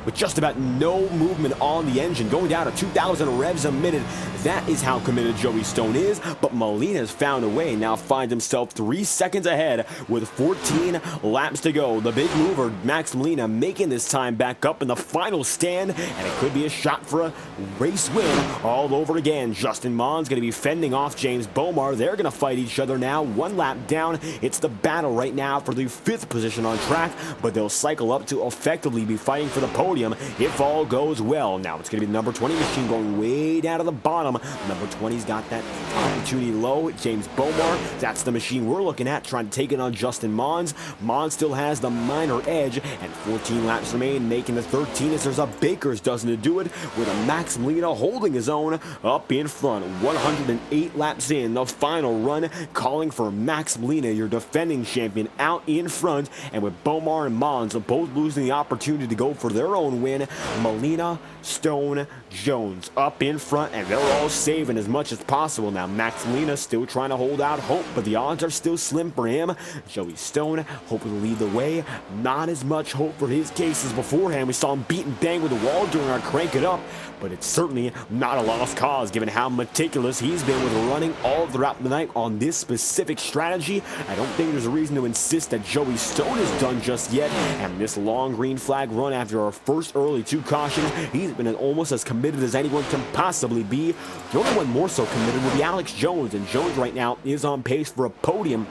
with just about no movement on the engine, going down to 2,000 revs a minute. That is how committed Joey Stone is, but Molina has found a way and now finds himself 3 seconds ahead with 14 laps to go. The big mover, Max Molina, making this time back up in the final stand, and it could be a shot for a race win all over again. Justin Mons going to be fending off James Bomar. They're going to fight each other now, 1 lap down. It's the battle right now for the 5th position on track, but they'll cycle up to effectively be fighting for the podium if all goes well. Now it's going to be the number 20 machine going way down to the bottom. Number 20's got that opportunity low. James Bomar, that's the machine we're looking at, trying to take it on Justin Mons. Mons still has the minor edge, and 14 laps remain, making the 13 as there's a baker's dozen to do it, with a Max Molina holding his own up in front. 108 laps in, the final run, calling for Max Molina, your defending champion, out in front, and with Bomar and Mons both losing the opportunity to go for their own win, Molina, Stone, Jones up in front, and they're all saving as much as possible. Now Max Molina still trying to hold out hope, but the odds are still slim for him. Joey Stone hoping to lead the way. Not as much hope for his case as beforehand. We saw him beat and bang with the wall during our Crank It Up, but it's certainly not a lost cause given how meticulous he's been with running all throughout the night on this specific strategy. I don't think there's a reason to insist that Joey Stone is done just yet, and this long green flag run after our first early 2 cautions, he's been almost as committed as anyone can possibly be. The only one more so committed will be Alex Jones, and Jones right now is on pace for a podium.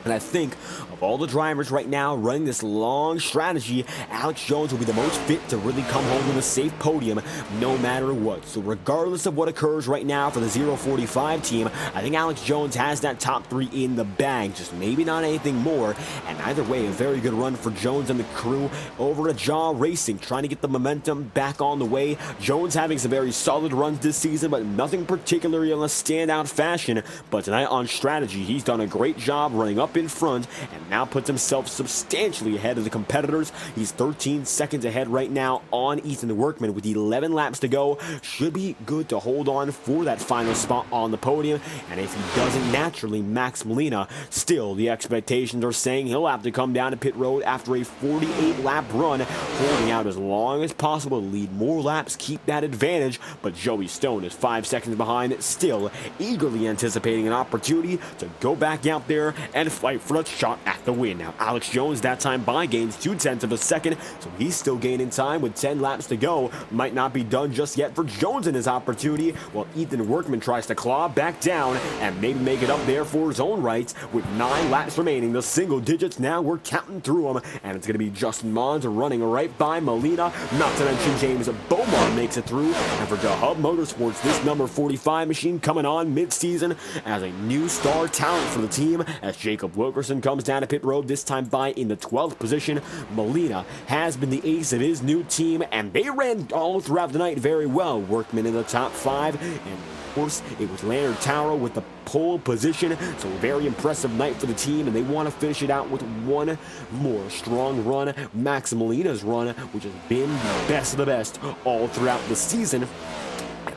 And I think of all the drivers right now running this long strategy, Alex Jones will be the most fit to really come home with a safe podium no matter what. So regardless of what occurs right now for the 045 team, I think Alex Jones has that top 3 in the bag, just maybe not anything more. And either way, a very good run for Jones and the crew over at Jaw Racing, trying to get the momentum back on the way. Jones having some very solid runs this season, but nothing particularly in a standout fashion. But tonight on strategy, he's done a great job running up in front and now puts himself substantially ahead of the competitors. He's 13 seconds ahead right now on Ethan Workman with 11 laps to go. Should be good to hold on for that final spot on the podium, and if he doesn't, naturally Max Molina, still the expectations are saying he'll have to come down to pit road after a 48 lap run, holding out as long as possible to lead more laps, keep that advantage. But Joey Stone is 5 seconds behind, still eagerly anticipating an opportunity to go back out there and fight for a shot at the win. Now Alex Jones that time by gains 0.2 of a second, so he's still gaining time with 10 laps to go. Might not be done just yet for Jones in his opportunity, while Ethan Workman tries to claw back down and maybe make it up there for his own rights with 9 laps remaining. The single digits now, we're counting through them, and it's going to be Justin Mons running right by Molina, not to mention James Bomar makes it through. And for DeHub Motorsports, this number 45 machine coming on mid-season as a new star talent for the team, as Jacob Wilkerson comes down to pit road, this time by in the 12th position. Molina has been the ace of his new team, and they ran all throughout the night very well. Workman in the top 5, and of course it was Leonard Tauro with the pole position. So a very impressive night for the team, and they want to finish it out with one more strong run, Max Molina's run, which has been the best of the best all throughout the season.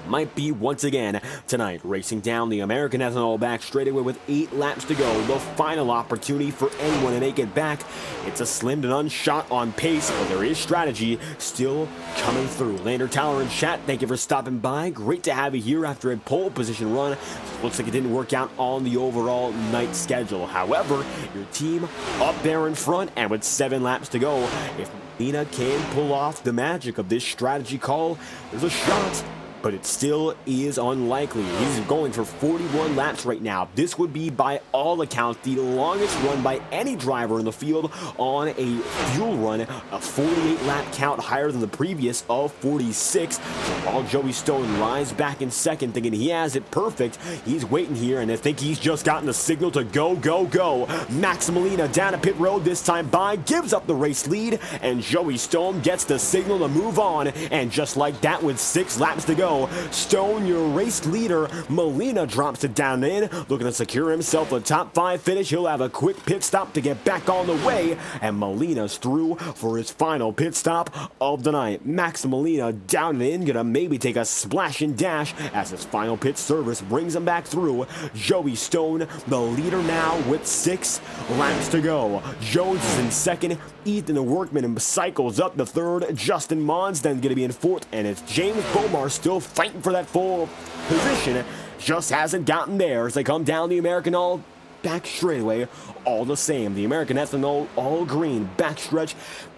might be once again tonight. Racing down the American Ethanol back straightaway with 8 laps to go. The final opportunity for anyone to make it back. It's a slim to none shot on pace, but there is strategy still coming through. Lander Tyler in chat, thank you for stopping by. Great to have you here after a pole position run. Looks like it didn't work out on the overall night schedule. However, your team up there in front, and with 7 laps to go, if Molina can pull off the magic of this strategy call, there's a shot, but it still is unlikely. He's going for 41 laps right now. This would be, by all accounts, the longest run by any driver in the field on a fuel run. A 48 lap count, higher than the previous of 46. While Joey Stone lies back in second, thinking he has it perfect, he's waiting here, and I think he's just gotten the signal to go, go, go. Max Molina down a pit road this time by, gives up the race lead, and Joey Stone gets the signal to move on. And just like that, with 6 laps to go, Stone, your race leader. Molina drops it down in, looking to secure himself a top 5 finish. He'll have a quick pit stop to get back on the way, and Molina's through for his final pit stop of the night. Max Molina down and in, gonna maybe take a splash and dash as his final pit service brings him back through. Joey Stone, the leader now with 6 laps to go. Jones is in second. Ethan the Workman cycles up the third. Justin Mons then gonna be in fourth, and it's James Bomar still fighting for that full position. Just hasn't gotten there as they come down the American all back straightaway. All the same, the American Ethanol all green backstretch.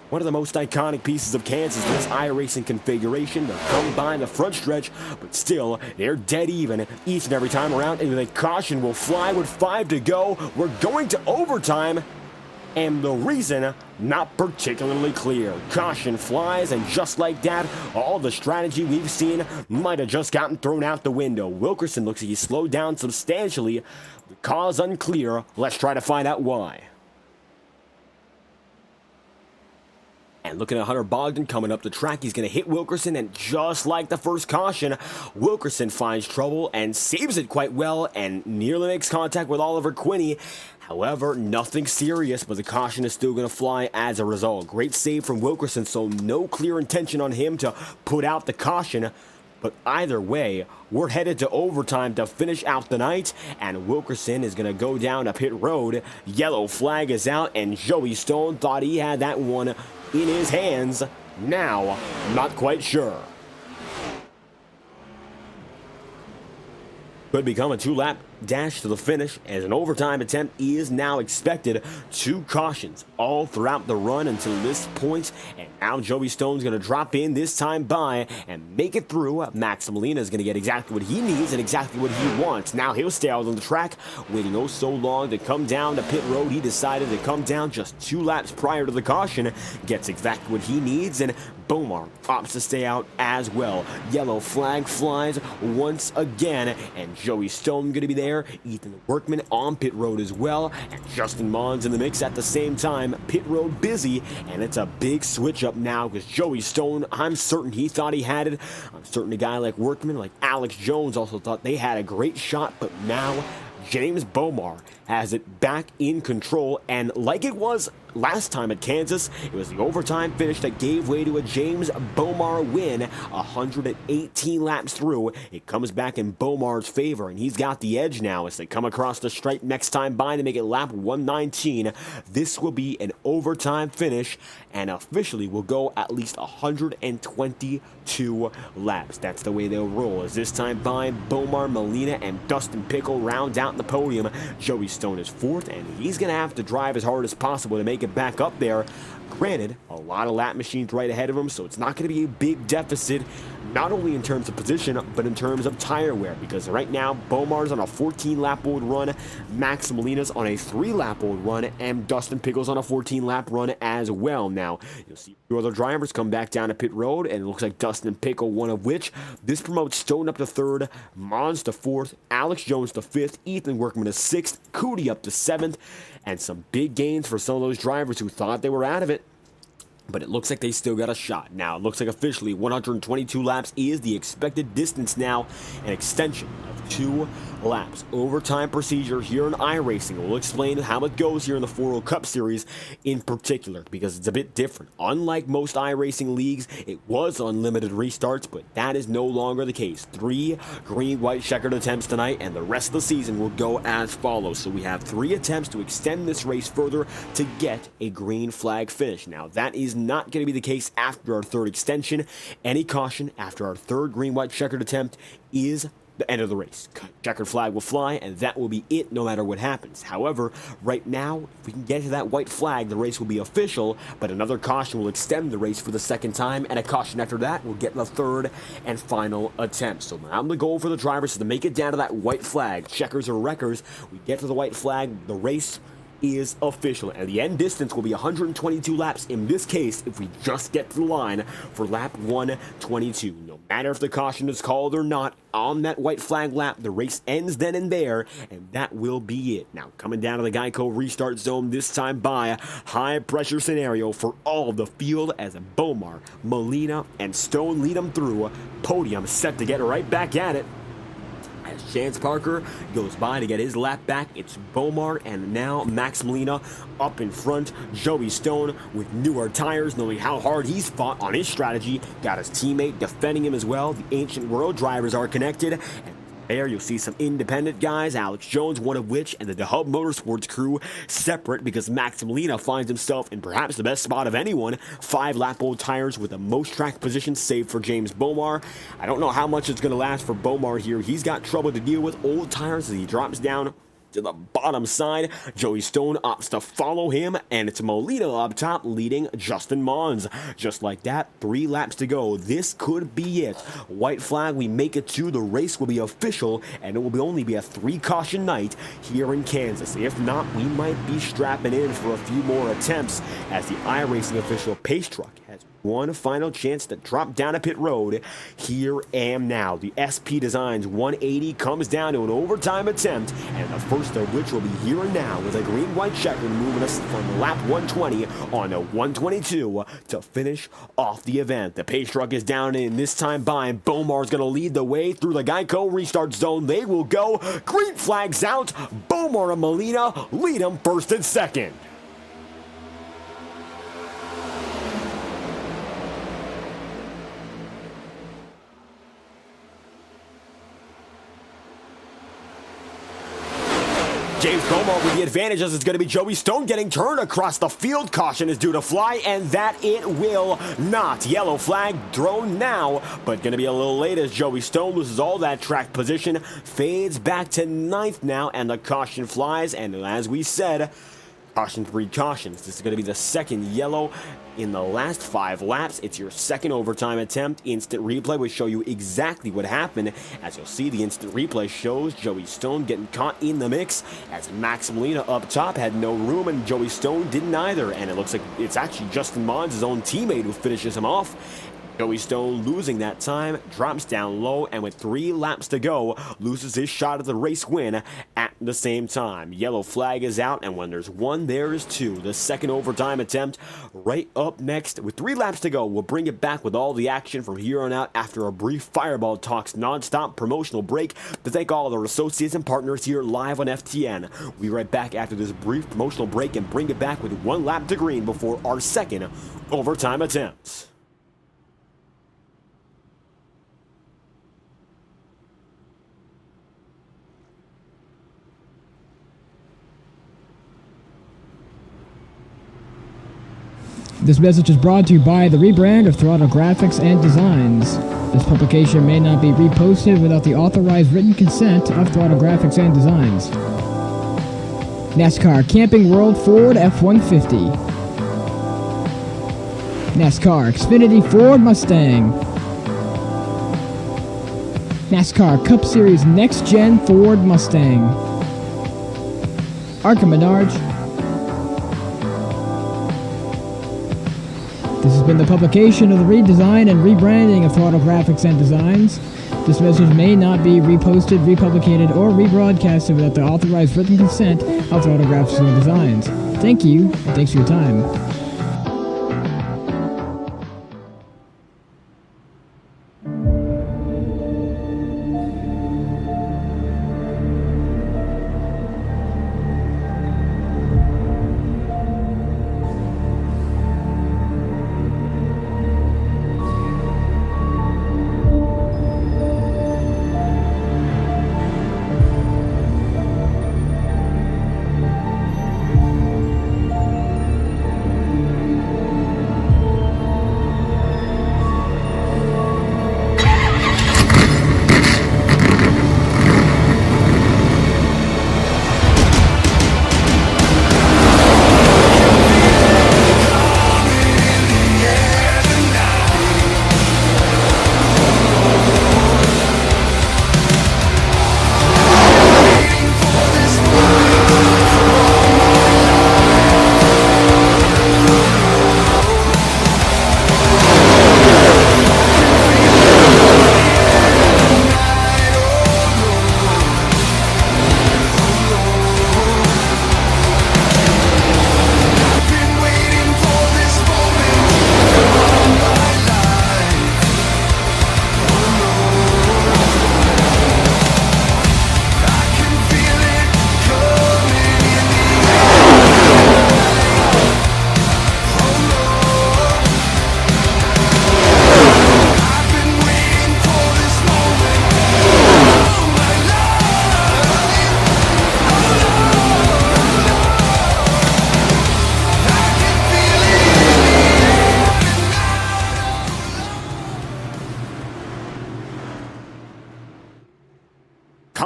One of the most iconic pieces of Kansas in this iRacing configuration. They'll come by the front stretch, but still, they're dead even each and every time around. And the caution will fly with 5 to go. We're going to overtime. And the reason, not particularly clear. Caution flies, and just like that, all the strategy we've seen might have just gotten thrown out the window. Wilkerson looks like he slowed down substantially. The cause unclear. Let's try to find out why. And looking at Hunter Bogdan coming up the track, he's going to hit Wilkerson, and just like the first caution, Wilkerson finds trouble and saves it quite well and nearly makes contact with Oliver Quinney. However, nothing serious, but the caution is still going to fly as a result. Great save from Wilkerson, so no clear intention on him to put out the caution. But either way, we're headed to overtime to finish out the night, and Wilkerson is going to go down a pit road. Yellow flag is out, and Joey Stone thought he had that one in his hands. Now, not quite sure. Could become a 2-lap dash to the finish, as an overtime attempt is now expected. 2 cautions all throughout the run until this point, and now Joey Stone's going to drop in this time by and make it through. Max Molina is going to get exactly what he needs and exactly what he wants. Now he'll stay out on the track, waiting oh so long to come down to pit road. He decided to come down just 2 laps prior to the caution, gets exactly what he needs, and Bomar opts to stay out as well. Yellow flag flies once again, and Joey Stone going to be there. Ethan Workman on pit road as well, and Justin Mons in the mix at the same time. Pit road busy, and it's a big switch up now because Joey Stone, I'm certain he thought he had it. I'm certain a guy like Workman, like Alex Jones, also thought they had a great shot, but now James Bomar has it back in control, and like it was last time at Kansas, it was the overtime finish that gave way to a James Bomar win. 118 laps through, it comes back in Bomar's favor, and he's got the edge now as they come across the stripe next time by to make it lap 119. This will be an overtime finish, and officially will go at least 122 laps. That's the way they'll roll, as this time by Bomar, Molina, and Dustin Pickle round out the podium. Joey Stone is 4th, and he's going to have to drive as hard as possible to make it back up there. Granted, a lot of lap machines right ahead of him, so it's not going to be a big deficit, not only in terms of position, but in terms of tire wear, because right now, Bomar's on a 14-lap-old run, Max Molina's on a 3-lap-old run, and Dustin Pickle's on a 14-lap run as well. Now, you'll see 2 other drivers come back down to pit road, and it looks like Dustin Pickle, one of which. This promotes Stone up to 3rd, Mons to 4th, Alex Jones to 5th, Ethan Workman to 6th, Cootie up to 7th, and some big gains for some of those drivers who thought they were out of it. But it looks like they still got a shot. Now, it looks like officially 122 laps is the expected distance now, an extension of 2 laps. Overtime procedure here in iRacing. We'll explain how it goes here in the FORL Cup Series in particular, because it's a bit different. Unlike most iRacing leagues, it was unlimited restarts, but that is no longer the case. 3 green-white checkered attempts tonight, and the rest of the season will go as follows. So we have 3 attempts to extend this race further to get a green flag finish. Now, that is not going to be the case after our 3rd extension. Any caution after our 3rd green-white checkered attempt is the end of the race. Checkered flag will fly, and that will be it no matter what happens. However, right now, if we can get to that white flag, the race will be official, but another caution will extend the race for the 2nd time, and a caution after that will get the 3rd and final attempt. So now the goal for the drivers is to make it down to that white flag. Checkers or wreckers, we get to the white flag, the race is official, and the end distance will be 122 laps in this case if we just get to the line for lap 122. No matter if the caution is called or not, on that white flag lap, the race ends then and there, and that will be it. Now, coming down to the Geico restart zone, this time by a high-pressure scenario for all of the field as Bomar, Molina, and Stone lead them through a podium set to get right back at it. As Chance Parker goes by to get his lap back, it's Bomar and now Max Molina up in front. Joey Stone with newer tires, knowing how hard he's fought on his strategy, got his teammate defending him as well. The Ancient World drivers are connected, and there you'll see some independent guys, Alex Jones, one of which, and the DeHub Motorsports crew separate, because Max Molina finds himself in perhaps the best spot of anyone. 5-lap-old tires with the most track position, save for James Bomar. I don't know how much it's going to last for Bomar here. He's got trouble to deal with old tires as he drops down to the bottom side. Joey Stone opts to follow him, and it's Molina up top leading Justin Mons. Just like that, 3 laps to go. This could be it. White flag, we make it to the race will be official, and it will only be a 3-caution night here in Kansas. If not, we might be strapping in for a few more attempts as the iRacing official pace truck has one final chance to drop down a pit road. Here and now, the SP Designs 180 comes down to an overtime attempt, and the first of which will be here and now with a green-white checker moving us from lap 120 on to 122 to finish off the event. The pace truck is down in this time by, and Bomar's going to lead the way through the Geico restart zone. They will go. Green flags out. Bomar and Molina lead them 1st and 2nd. James Bomar with the advantage, as it's going to be Joey Stone getting turned across the field. Caution is due to fly, and that it will not. Yellow flag thrown now, but going to be a little late as Joey Stone loses all that track position, fades back to 9th now, and the caution flies. And as we said, caution, 3 cautions. This is going to be the 2nd yellow in the last 5 laps. It's your 2nd overtime attempt. Instant replay will show you exactly what happened. As you'll see, the instant replay shows Joey Stone getting caught in the mix, as Max Molina up top had no room and Joey Stone didn't either. And it looks like it's actually Justin Mons, his own teammate, who finishes him off. Joey Stone losing that time, drops down low, and with 3 laps to go, loses his shot at the race win at the same time. Yellow flag is out, and when there's 1, there is 2. The 2nd overtime attempt right up next. With 3 laps to go, we'll bring it back with all the action from here on out after a brief Fireball Talks non-stop promotional break to thank all of our associates and partners here live on FTN. We'll be right back after this brief promotional break and bring it back with 1 lap to green before our 2nd overtime attempt. This message is brought to you by the rebrand of Throttle Graphics and Designs. This publication may not be reposted without the authorized written consent of Throttle Graphics and Designs. NASCAR Camping World Ford F-150. NASCAR Xfinity Ford Mustang. NASCAR Cup Series Next-Gen Ford Mustang. Arca Menards. This has been the publication of the redesign and rebranding of Throttle Graphics and Designs. This message may not be reposted, republicated, or rebroadcasted without the authorized written consent of Throttle Graphics and Designs. Thank you, and thanks for your time.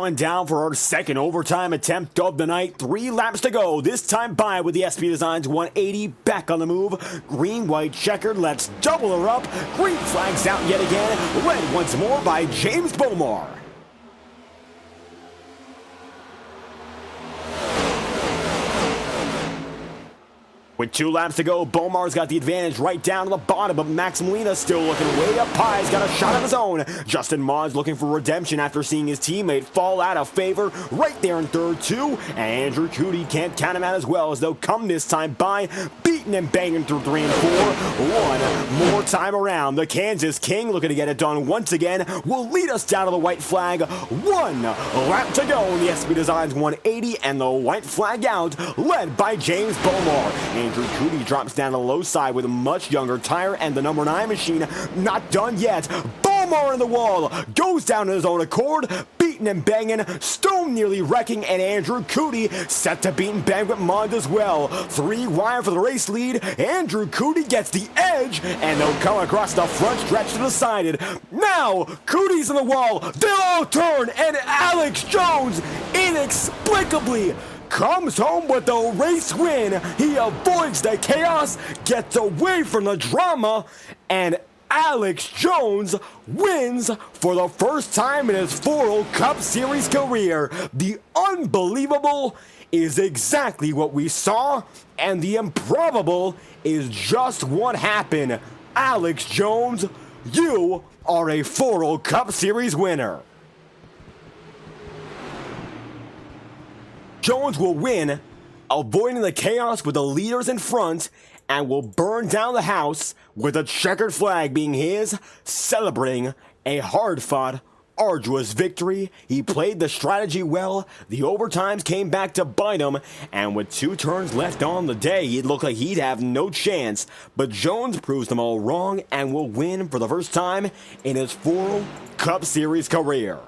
coming down for our second overtime attempt of the night. 3 laps to go. This time by with the SP Designs 180 back on the move. Green, white, checkered. Let's double her up. Green flags out yet again. Led once more by James Bomar. With 2 laps to go, Bomar's got the advantage right down to the bottom, but Max Molina still looking way up high. He's got a shot of his own. Justin Maud's looking for redemption after seeing his teammate fall out of favor right there in third, too. And Andrew Cootie can't count him out as well as they'll come this time by, beating and banging through 3 and 4. One more time around. The Kansas King looking to get it done once again will lead us down to the white flag. 1 lap to go in the SP Designs 180 and the white flag out, led by James Bomar. Andrew Cootie drops down the low side with a much younger tire, and the number 9 machine not done yet. Bomar in the wall, goes down on his own accord, beating and banging, Stone nearly wrecking, and Andrew Cootie set to beat and bang with Mond as well. 3 wide for the race lead. Andrew Cootie gets the edge, and they'll come across the front stretch to decided. Now, Cootie's in the wall, they'll all turn, and Alex Jones inexplicably comes home with the race win. He avoids the chaos, gets away from the drama, and Alex Jones wins for the first time in his FORL Cup Series career. The unbelievable is exactly what we saw, and the improbable is just what happened. Alex Jones, you are a FORL Cup Series winner. Jones will win, avoiding the chaos with the leaders in front, and will burn down the house with a checkered flag being his, celebrating a hard-fought, arduous victory. He played the strategy well, the overtimes came back to bite him, and with 2 turns left on the day, it looked like he'd have no chance. But Jones proves them all wrong and will win for the first time in his FORL Cup Series career.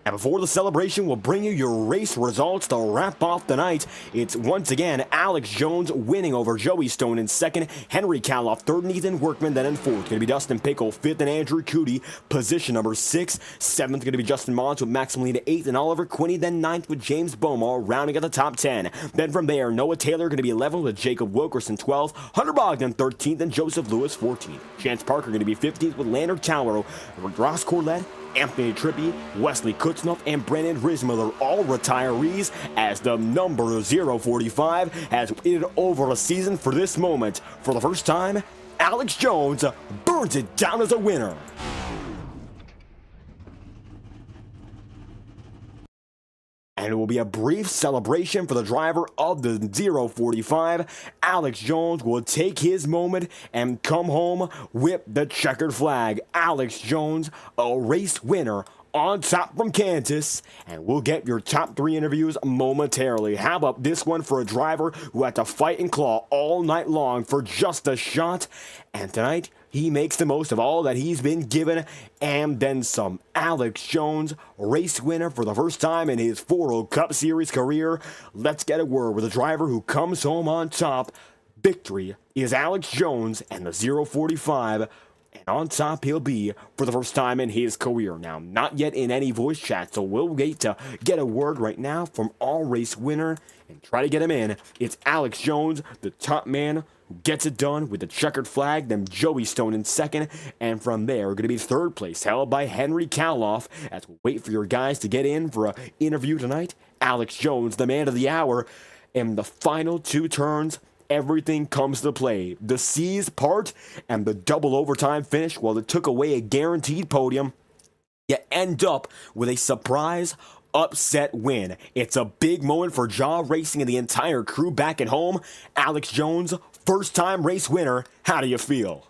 And before the celebration, we'll bring you your race results to wrap off the night. It's once again Alex Jones winning over Joey Stone in second, Henry Kaloff third, and Ethan Workman then in fourth. Going to be Dustin Pickle fifth, and Andrew Cootie position number 6. Seventh going to be Justin Mons with Max Molina 8th, and Oliver Quinney then 9th with James Bomar rounding at the top 10. Then from there, Noah Taylor going to be 11th with Jacob Wilkerson 12th, Hunter Bogdan 13th, and Joseph Lewis 14th. Chance Parker going to be 15th with Leonard Tauero, Ross Corlett, Anthony Trippi, Wesley Kutznoff, and Brennan Rismiller, all retirees, as the number 045 has waited over a season for this moment. For the first time, Alex Jones burns it down as a winner. And it will be a brief celebration for the driver of the 045. Alex Jones will take his moment and come home with the checkered flag. Alex Jones, a race winner on top from Kansas, and we'll get your top 3 interviews momentarily. How about this one for a driver who had to fight and claw all night long for just a shot, and tonight he makes the most of all that he's been given and then some. Alex Jones, race winner for the first time in his FORL Cup Series career. Let's get a word with a driver who comes home on top. Victory is Alex Jones and the 045. And on top he'll be for the first time in his career. Now, not yet in any voice chat, so we'll wait to get a word right now from our race winner and try to get him in. It's Alex Jones, the top man, who gets it done with the checkered flag, then Joey Stone in second, and from there, going to be third place, held by Henry Kaloff. As we wait for your guys to get in for an interview tonight, Alex Jones, the man of the hour, in the final 2 turns, everything comes to play. The C's part and the double overtime finish, while it took away a guaranteed podium, you end up with a surprise upset win. It's a big moment for Jaw Racing and the entire crew back at home. Alex Jones, first-time race winner. How do you feel?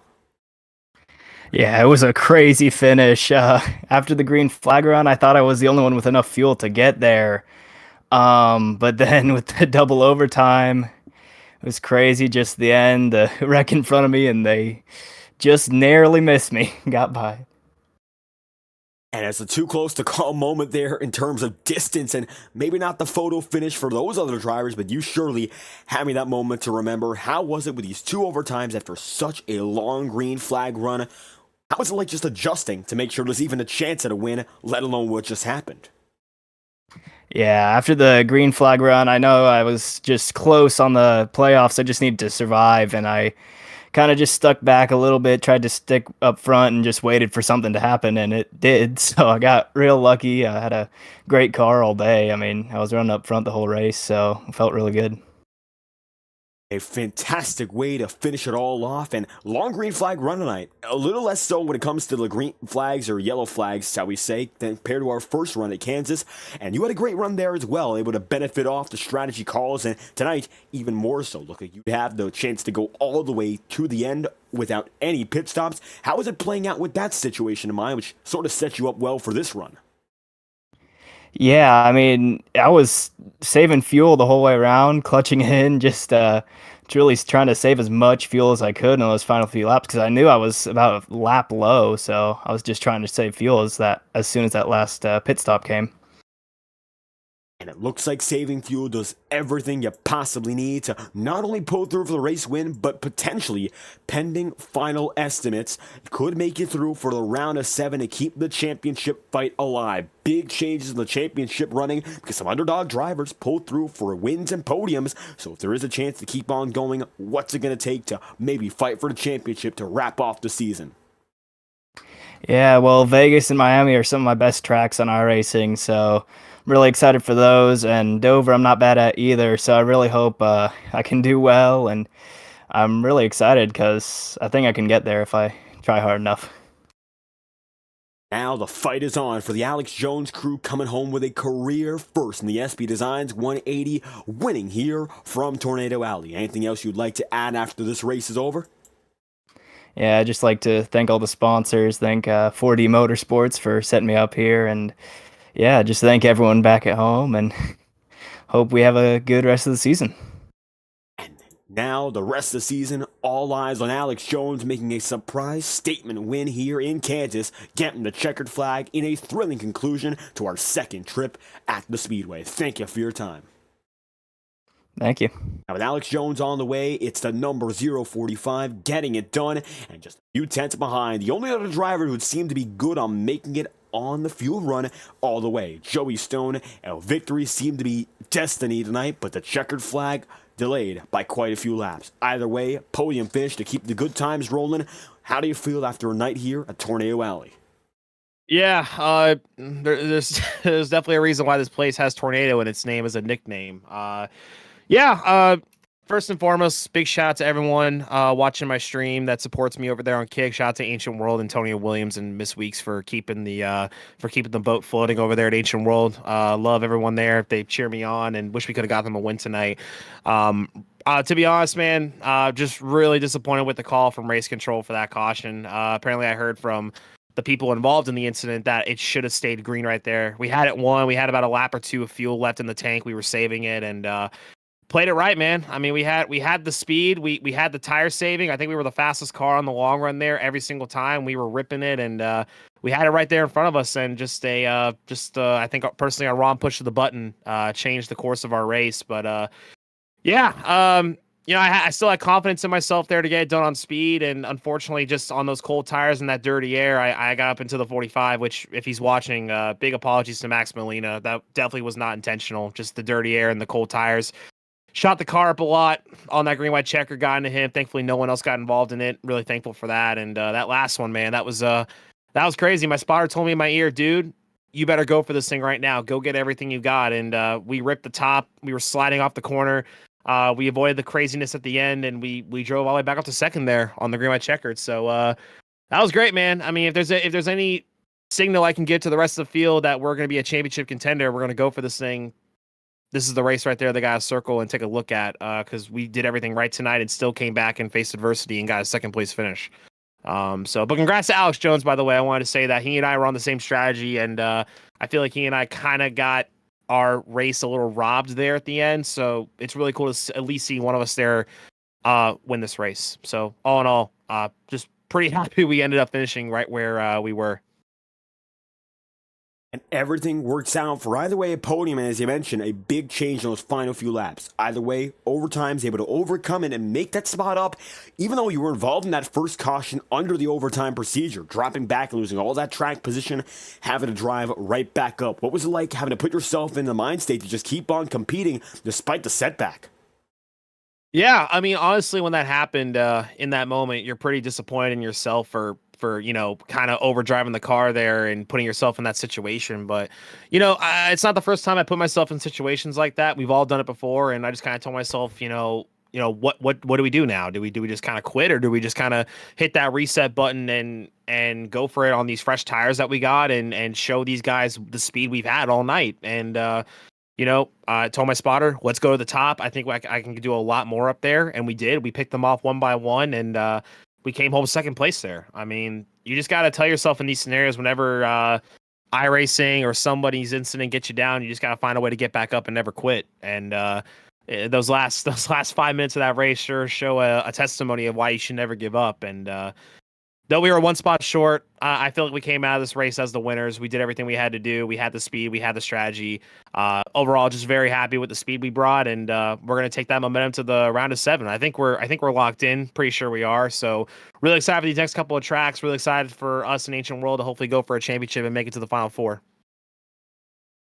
Yeah, it was a crazy finish. After the green flag run, I thought I was the only one with enough fuel to get there. But then with the double overtime, it was crazy. Just the end, the wreck in front of me, and they just narrowly missed me. Got by. And it's a too close to call moment there in terms of distance, and maybe not the photo finish for those other drivers, but you surely had me that moment to remember. How was it with these 2 overtimes after such a long green flag run? How was it like just adjusting to make sure there's even a chance at a win, let alone what just happened? Yeah, after the green flag run, I know I was just close on the playoffs. I just needed to survive, and I kind of just stuck back a little bit, tried to stick up front, and just waited for something to happen, and it did. So I got real lucky. I had a great car all day. I mean, I was running up front the whole race, so it felt really good. A fantastic way to finish it all off, and long green flag run tonight. A little less so when it comes to the green flags or yellow flags, shall we say, than compared to our first run at Kansas. And you had a great run there as well, able to benefit off the strategy calls, and tonight, even more so. Look like you have the chance to go all the way to the end without any pit stops. How is it playing out with that situation in mind, which sort of sets you up well for this run? Yeah, I mean, I was saving fuel the whole way around, clutching in, just really trying to save as much fuel as I could in those final few laps because I knew I was about a lap low, so I was just trying to save fuel as soon as that last pit stop came. And it looks like saving fuel does everything you possibly need to not only pull through for the race win, but potentially, pending final estimates, could make it through for the round of 7 to keep the championship fight alive. Big changes in the championship running because some underdog drivers pulled through for wins and podiums. So if there is a chance to keep on going, what's it going to take to maybe fight for the championship to wrap off the season? Yeah, well, Vegas and Miami are some of my best tracks on iRacing, so I'm really excited for those. And Dover, I'm not bad at either, so I really hope I can do well. And I'm really excited because I think I can get there if I try hard enough. Now the fight is on for the Alex Jones crew, coming home with a career first in the SB Designs 180, winning here from Tornado Alley. Anything else you'd like to add after this race is over? Yeah, I'd just like to thank all the sponsors, thank 4D Motorsports for setting me up here, and yeah, just thank everyone back at home, and hope we have a good rest of the season. Now, the rest of the season, all eyes on Alex Jones making a surprise statement win here in Kansas, getting the checkered flag in a thrilling conclusion to our second trip at the Speedway. Thank you for your time. Thank you. Now, with Alex Jones on the way, it's the number 045 getting it done, and just a few tenths behind the only other driver who would seem to be good on making it on the fuel run all the way. Joey Stone, and victory seemed to be destiny tonight, but the checkered flag delayed by quite a few laps. Either way, podium finish to keep the good times rolling. How do you feel after a night here at Tornado Alley? Yeah, there's definitely a reason why this place has Tornado in its name as a nickname. First and foremost, big shout out to everyone watching my stream that supports me over there on Kick. Shout out to Ancient World, Antonio Williams, and Miss Weeks for keeping the boat floating over there at Ancient World. Love everyone there. They cheer me on and wish we could have got them a win tonight. To be honest, man, just really disappointed with the call from race control for that caution. Apparently, I heard from the people involved in the incident that it should have stayed green right there. We had it won. We had about a lap or two of fuel left in the tank. We were saving it and played it right, man. I mean, we had the speed. We had the tire saving. I think we were the fastest car on the long run there every single time. We were ripping it, and we had it right there in front of us. And I think personally, our wrong push of the button changed the course of our race. But I still had confidence in myself there to get it done on speed, and unfortunately, just on those cold tires and that dirty air, I got up into the 45. Which, if he's watching, big apologies to Max Molina. That definitely was not intentional. Just the dirty air and the cold tires. Shot the car up a lot on that green white checker, got into him. Thankfully, no one else got involved in it. Really thankful for that. And that last one, man, that was crazy. My spotter told me in my ear, dude, you better go for this thing right now. Go get everything you got. And we ripped the top. We were sliding off the corner. We avoided the craziness at the end, and we drove all the way back up to second there on the green white checkered. So that was great, man. I mean, if there's any signal I can get to the rest of the field that we're going to be a championship contender, we're going to go for this thing. This is the race right there they got to circle and take a look at because we did everything right tonight and still came back and faced adversity and got a second place finish. But congrats to Alex Jones, by the way. I wanted to say that he and I were on the same strategy, and I feel like he and I kind of got our race a little robbed there at the end. So it's really cool to at least see one of us there win this race. So all in all, just pretty happy we ended up finishing right where we were. And everything works out for either way a podium, and as you mentioned, a big change in those final few laps. Either way, overtime's able to overcome it and make that spot up, even though you were involved in that first caution under the overtime procedure, dropping back, losing all that track position, having to drive right back up. What was it like having to put yourself in the mind state to just keep on competing despite the setback? Yeah, I mean, honestly, when that happened, in that moment, you're pretty disappointed in yourself for kind of overdriving the car there and putting yourself in that situation. But it's not the first time I put myself in situations like that. We've all done it before, and I just kind of told myself, what do we do now? Do we just kind of quit, or do we just kind of hit that reset button and go for it on these fresh tires that we got and show these guys the speed we've had all night? And I told my spotter, let's go to the top. I think I can do a lot more up there. And we did. We picked them off one by one, and we came home second place there. I mean, you just got to tell yourself in these scenarios, whenever iRacing or somebody's incident gets you down, you just got to find a way to get back up and never quit. And those last 5 minutes of that race sure show a testimony of why you should never give up. And though we were one spot short, I feel like we came out of this race as the winners. We did everything we had to do. We had the speed. We had the strategy. Overall, just very happy with the speed we brought, and we're going to take that momentum to the round of 7. I think we're locked in. Pretty sure we are. So really excited for these next couple of tracks. Really excited for us in Ancient World to hopefully go for a championship and make it to the Final Four.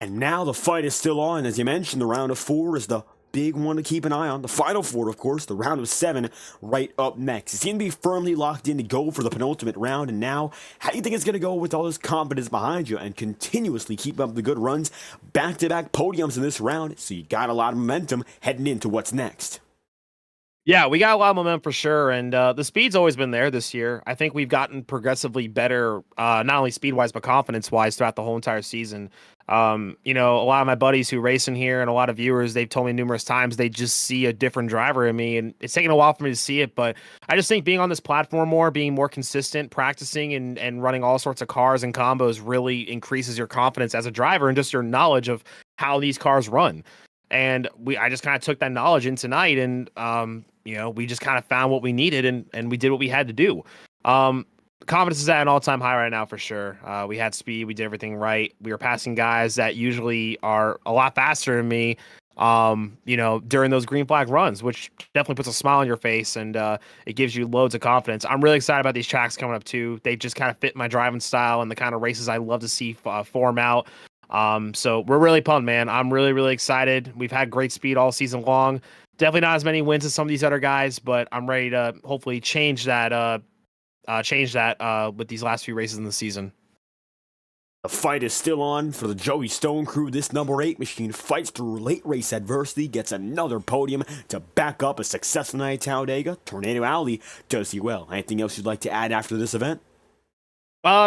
And now the fight is still on. As you mentioned, the round of 4 is the big one to keep an eye on. The Final Four, of course, the round of 7 right up next. You seem to be firmly locked in to go for the penultimate round, and now, how do you think it's going to go with all this confidence behind you and continuously keep up the good runs, back-to-back podiums in this round, so you got a lot of momentum heading into what's next? Yeah, we got a lot of momentum for sure, and the speed's always been there this year. I think we've gotten progressively better, not only speed-wise, but confidence-wise throughout the whole entire season. A lot of my buddies who race in here and a lot of viewers, they've told me numerous times they just see a different driver in me, and it's taken a while for me to see it, but I just think being on this platform more, being more consistent, practicing and running all sorts of cars and combos really increases your confidence as a driver and just your knowledge of how these cars run. And I just kind of took that knowledge in tonight, and we just kind of found what we needed, and we did what we had to do. Confidence is at an all-time high right now for sure. We had speed, we did everything right. We were passing guys that usually are a lot faster than me, during those green flag runs, which definitely puts a smile on your face, and it gives you loads of confidence. I'm really excited about these tracks coming up too. They just kind of fit my driving style and the kind of races I love to see form out. So we're really pumped, man. I'm really, really excited. We've had great speed all season long. Definitely not as many wins as some of these other guys, but I'm ready to hopefully change that with these last few races in the season. The fight is still on for the Joey Stone crew. This number 8 machine fights through late race adversity, gets another podium to back up a successful night at Talladega. Tornado Alley does you well. Anything else you'd like to add after this event?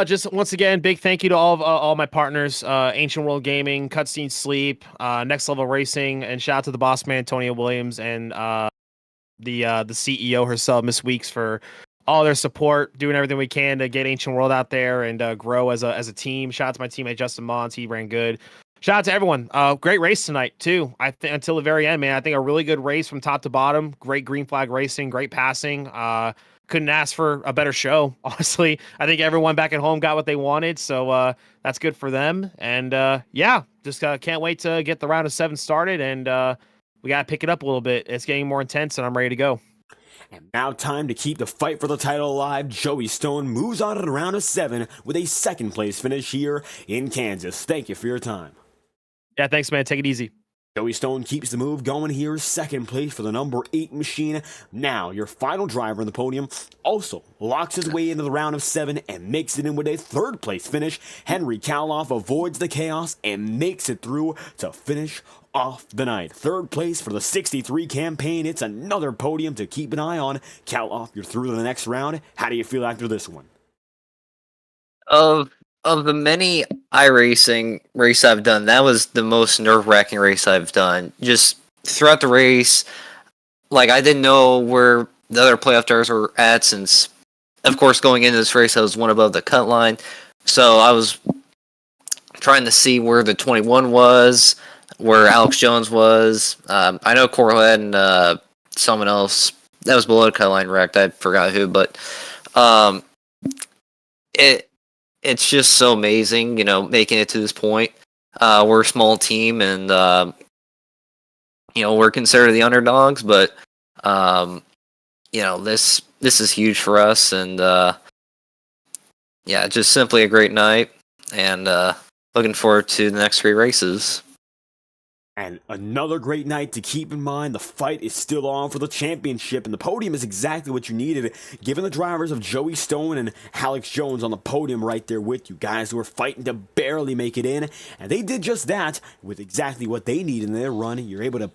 Just once again, big thank you to all my partners, Ancient World Gaming, Cutscene Sleep, Next Level Racing, and shout out to the boss man, Antonio Williams, and the CEO herself, Miss Weeks, for all their support, doing everything we can to get Ancient World out there and grow as a team. Shout out to my teammate Justin Mons, he ran good. Shout out to everyone. Great race tonight too. I think until the very end, man. I think a really good race from top to bottom. Great green flag racing, great passing. Couldn't ask for a better show, honestly. I think everyone back at home got what they wanted, so that's good for them. And just can't wait to get the round of 7 started, and we got to pick it up a little bit. It's getting more intense, and I'm ready to go. And now time to keep the fight for the title alive. Joey Stone moves on to the round of 7 with a second place finish here in Kansas. Thank you for your time. Yeah, thanks, man. Take it easy. Joey Stone keeps the move going here, second place for the number 8 machine. Now, your final driver on the podium also locks his way into the round of 7 and makes it in with a third place finish. Henry Kaloff avoids the chaos and makes it through to finish off the night. Third place for the 63 campaign. It's another podium to keep an eye on. Kaloff, you're through to the next round. How do you feel after this one? Of the many iRacing race I've done, that was the most nerve-wracking race I've done. Just throughout the race, like, I didn't know where the other playoff drivers were at, since, of course, going into this race, I was one above the cut line. So I was trying to see where the 21 was, where Alex Jones was. I know Corlett and someone else that was below the cut line wrecked. I forgot who, but it's just so amazing, making it to this point. We're a small team, and we're considered the underdogs, but this is huge for us, and just simply a great night, and looking forward to the next 3 races. And another great night to keep in mind. The fight is still on for the championship, and the podium is exactly what you needed, given the drivers of Joey Stone and Alex Jones on the podium right there with you, guys who were fighting to barely make it in, and they did just that with exactly what they needed in their run. You're able to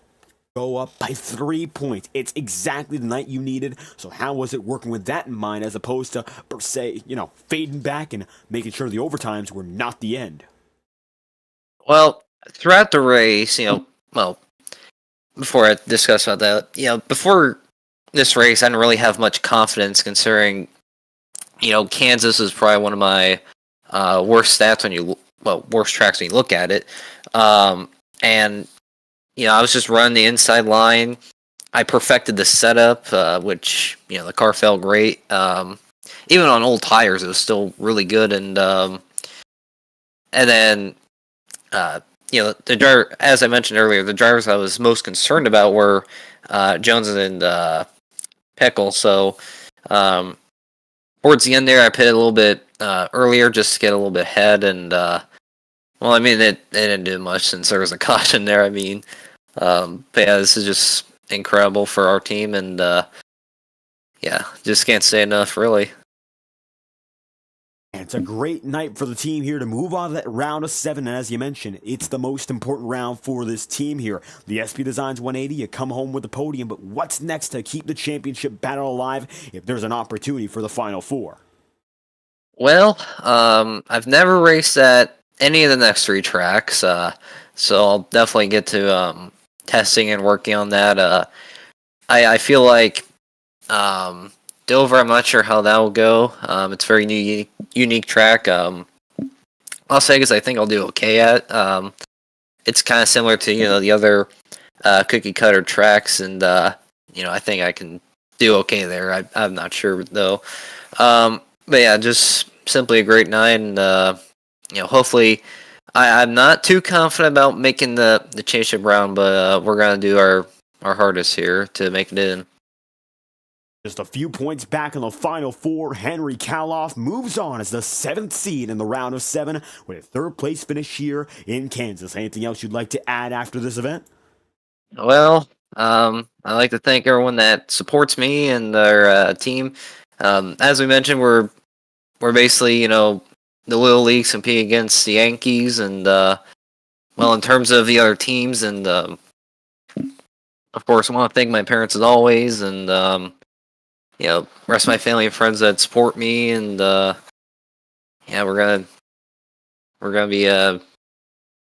go up by 3 points. It's exactly the night you needed. So how was it working with that in mind, as opposed to, per se, fading back and making sure the overtimes were not the end? Well, throughout the race, before I discuss about that, before this race, I didn't really have much confidence, considering, Kansas is probably one of my worst stats worst tracks when you look at it. And, I was just running the inside line. I perfected the setup, which, the car felt great. Even on old tires, it was still really good. And then, the driver, as I mentioned earlier, the drivers I was most concerned about were Jones and Pickle. So towards the end there, I pitted a little bit earlier just to get a little bit ahead. And it didn't do much since there was a caution there. But this is just incredible for our team, and just can't say enough, really. And it's a great night for the team here to move on to that round of 7, and as you mentioned, it's the most important round for this team here. The SP Designs 180, you come home with the podium, but what's next to keep the championship battle alive if there's an opportunity for the Final 4? Well, I've never raced at any of the next 3 tracks, so I'll definitely get to testing and working on that. I feel like Dover, I'm not sure how that will go. It's a very unique track. Las Vegas, I think I'll do okay at. It's kind of similar to the other cookie cutter tracks, and I think I can do okay there. I'm not sure though. But yeah, just simply a great night, and hopefully. I'm not too confident about making the championship round, but we're gonna do our hardest here to make it in. Just a few points back in the Final 4, Henry Kaloff moves on as the 7th seed in the round of 7 with a 3rd place finish here in Kansas. Anything else you'd like to add after this event? Well, I'd like to thank everyone that supports me and their team. As we mentioned, we're basically, the Little Leagues compete against the Yankees, and in terms of the other teams, and of course, I want to thank my parents as always, and rest of my family and friends that support me, and we're gonna be the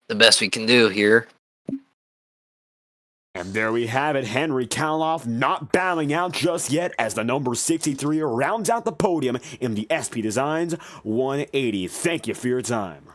best we can do here. And there we have it, Henry Kaloff not bowing out just yet as the number 63 rounds out the podium in the SP Designs 180. Thank you for your time.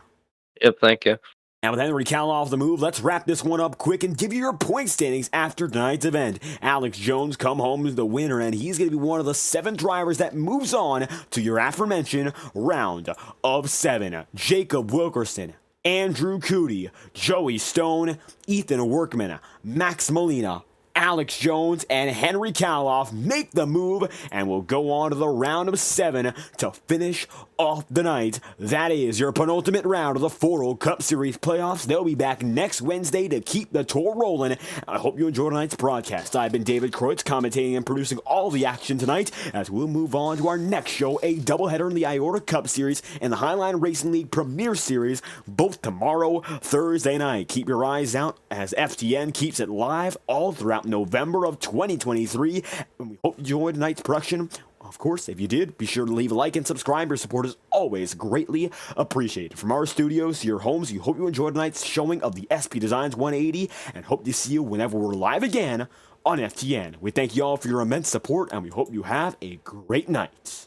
Yep, thank you. And with Henry Kaloff the move, let's wrap this one up quick and give you your point standings after tonight's event. Alex Jones come home as the winner, and he's going to be one of the 7 drivers that moves on to your aforementioned round of 7. Jacob Wilkerson, Andrew Cootie, Joey Stone, Ethan Workman, Max Molina, Alex Jones, and Henry Kaloff make the move and will go on to the round of 7 to finish off the night. That is your penultimate round of the FORL Cup Series playoffs. They'll be back next Wednesday to keep the tour rolling. I hope you enjoyed tonight's broadcast. I've been David Kreutz, commentating and producing all the action tonight as we'll move on to our next show, a doubleheader in the IORA Cup Series and the Highline Racing League Premier Series, both tomorrow, Thursday night. Keep your eyes out as FTN keeps it live all throughout November of 2023, and we hope you enjoyed tonight's production. Of course, if you did, be sure to leave a like and subscribe. Your support is always greatly appreciated. From our studios to your homes, we hope you enjoyed tonight's showing of the SP Designs 180 and hope to see you whenever we're live again on FTN. We thank you all for your immense support, and we hope you have a great night.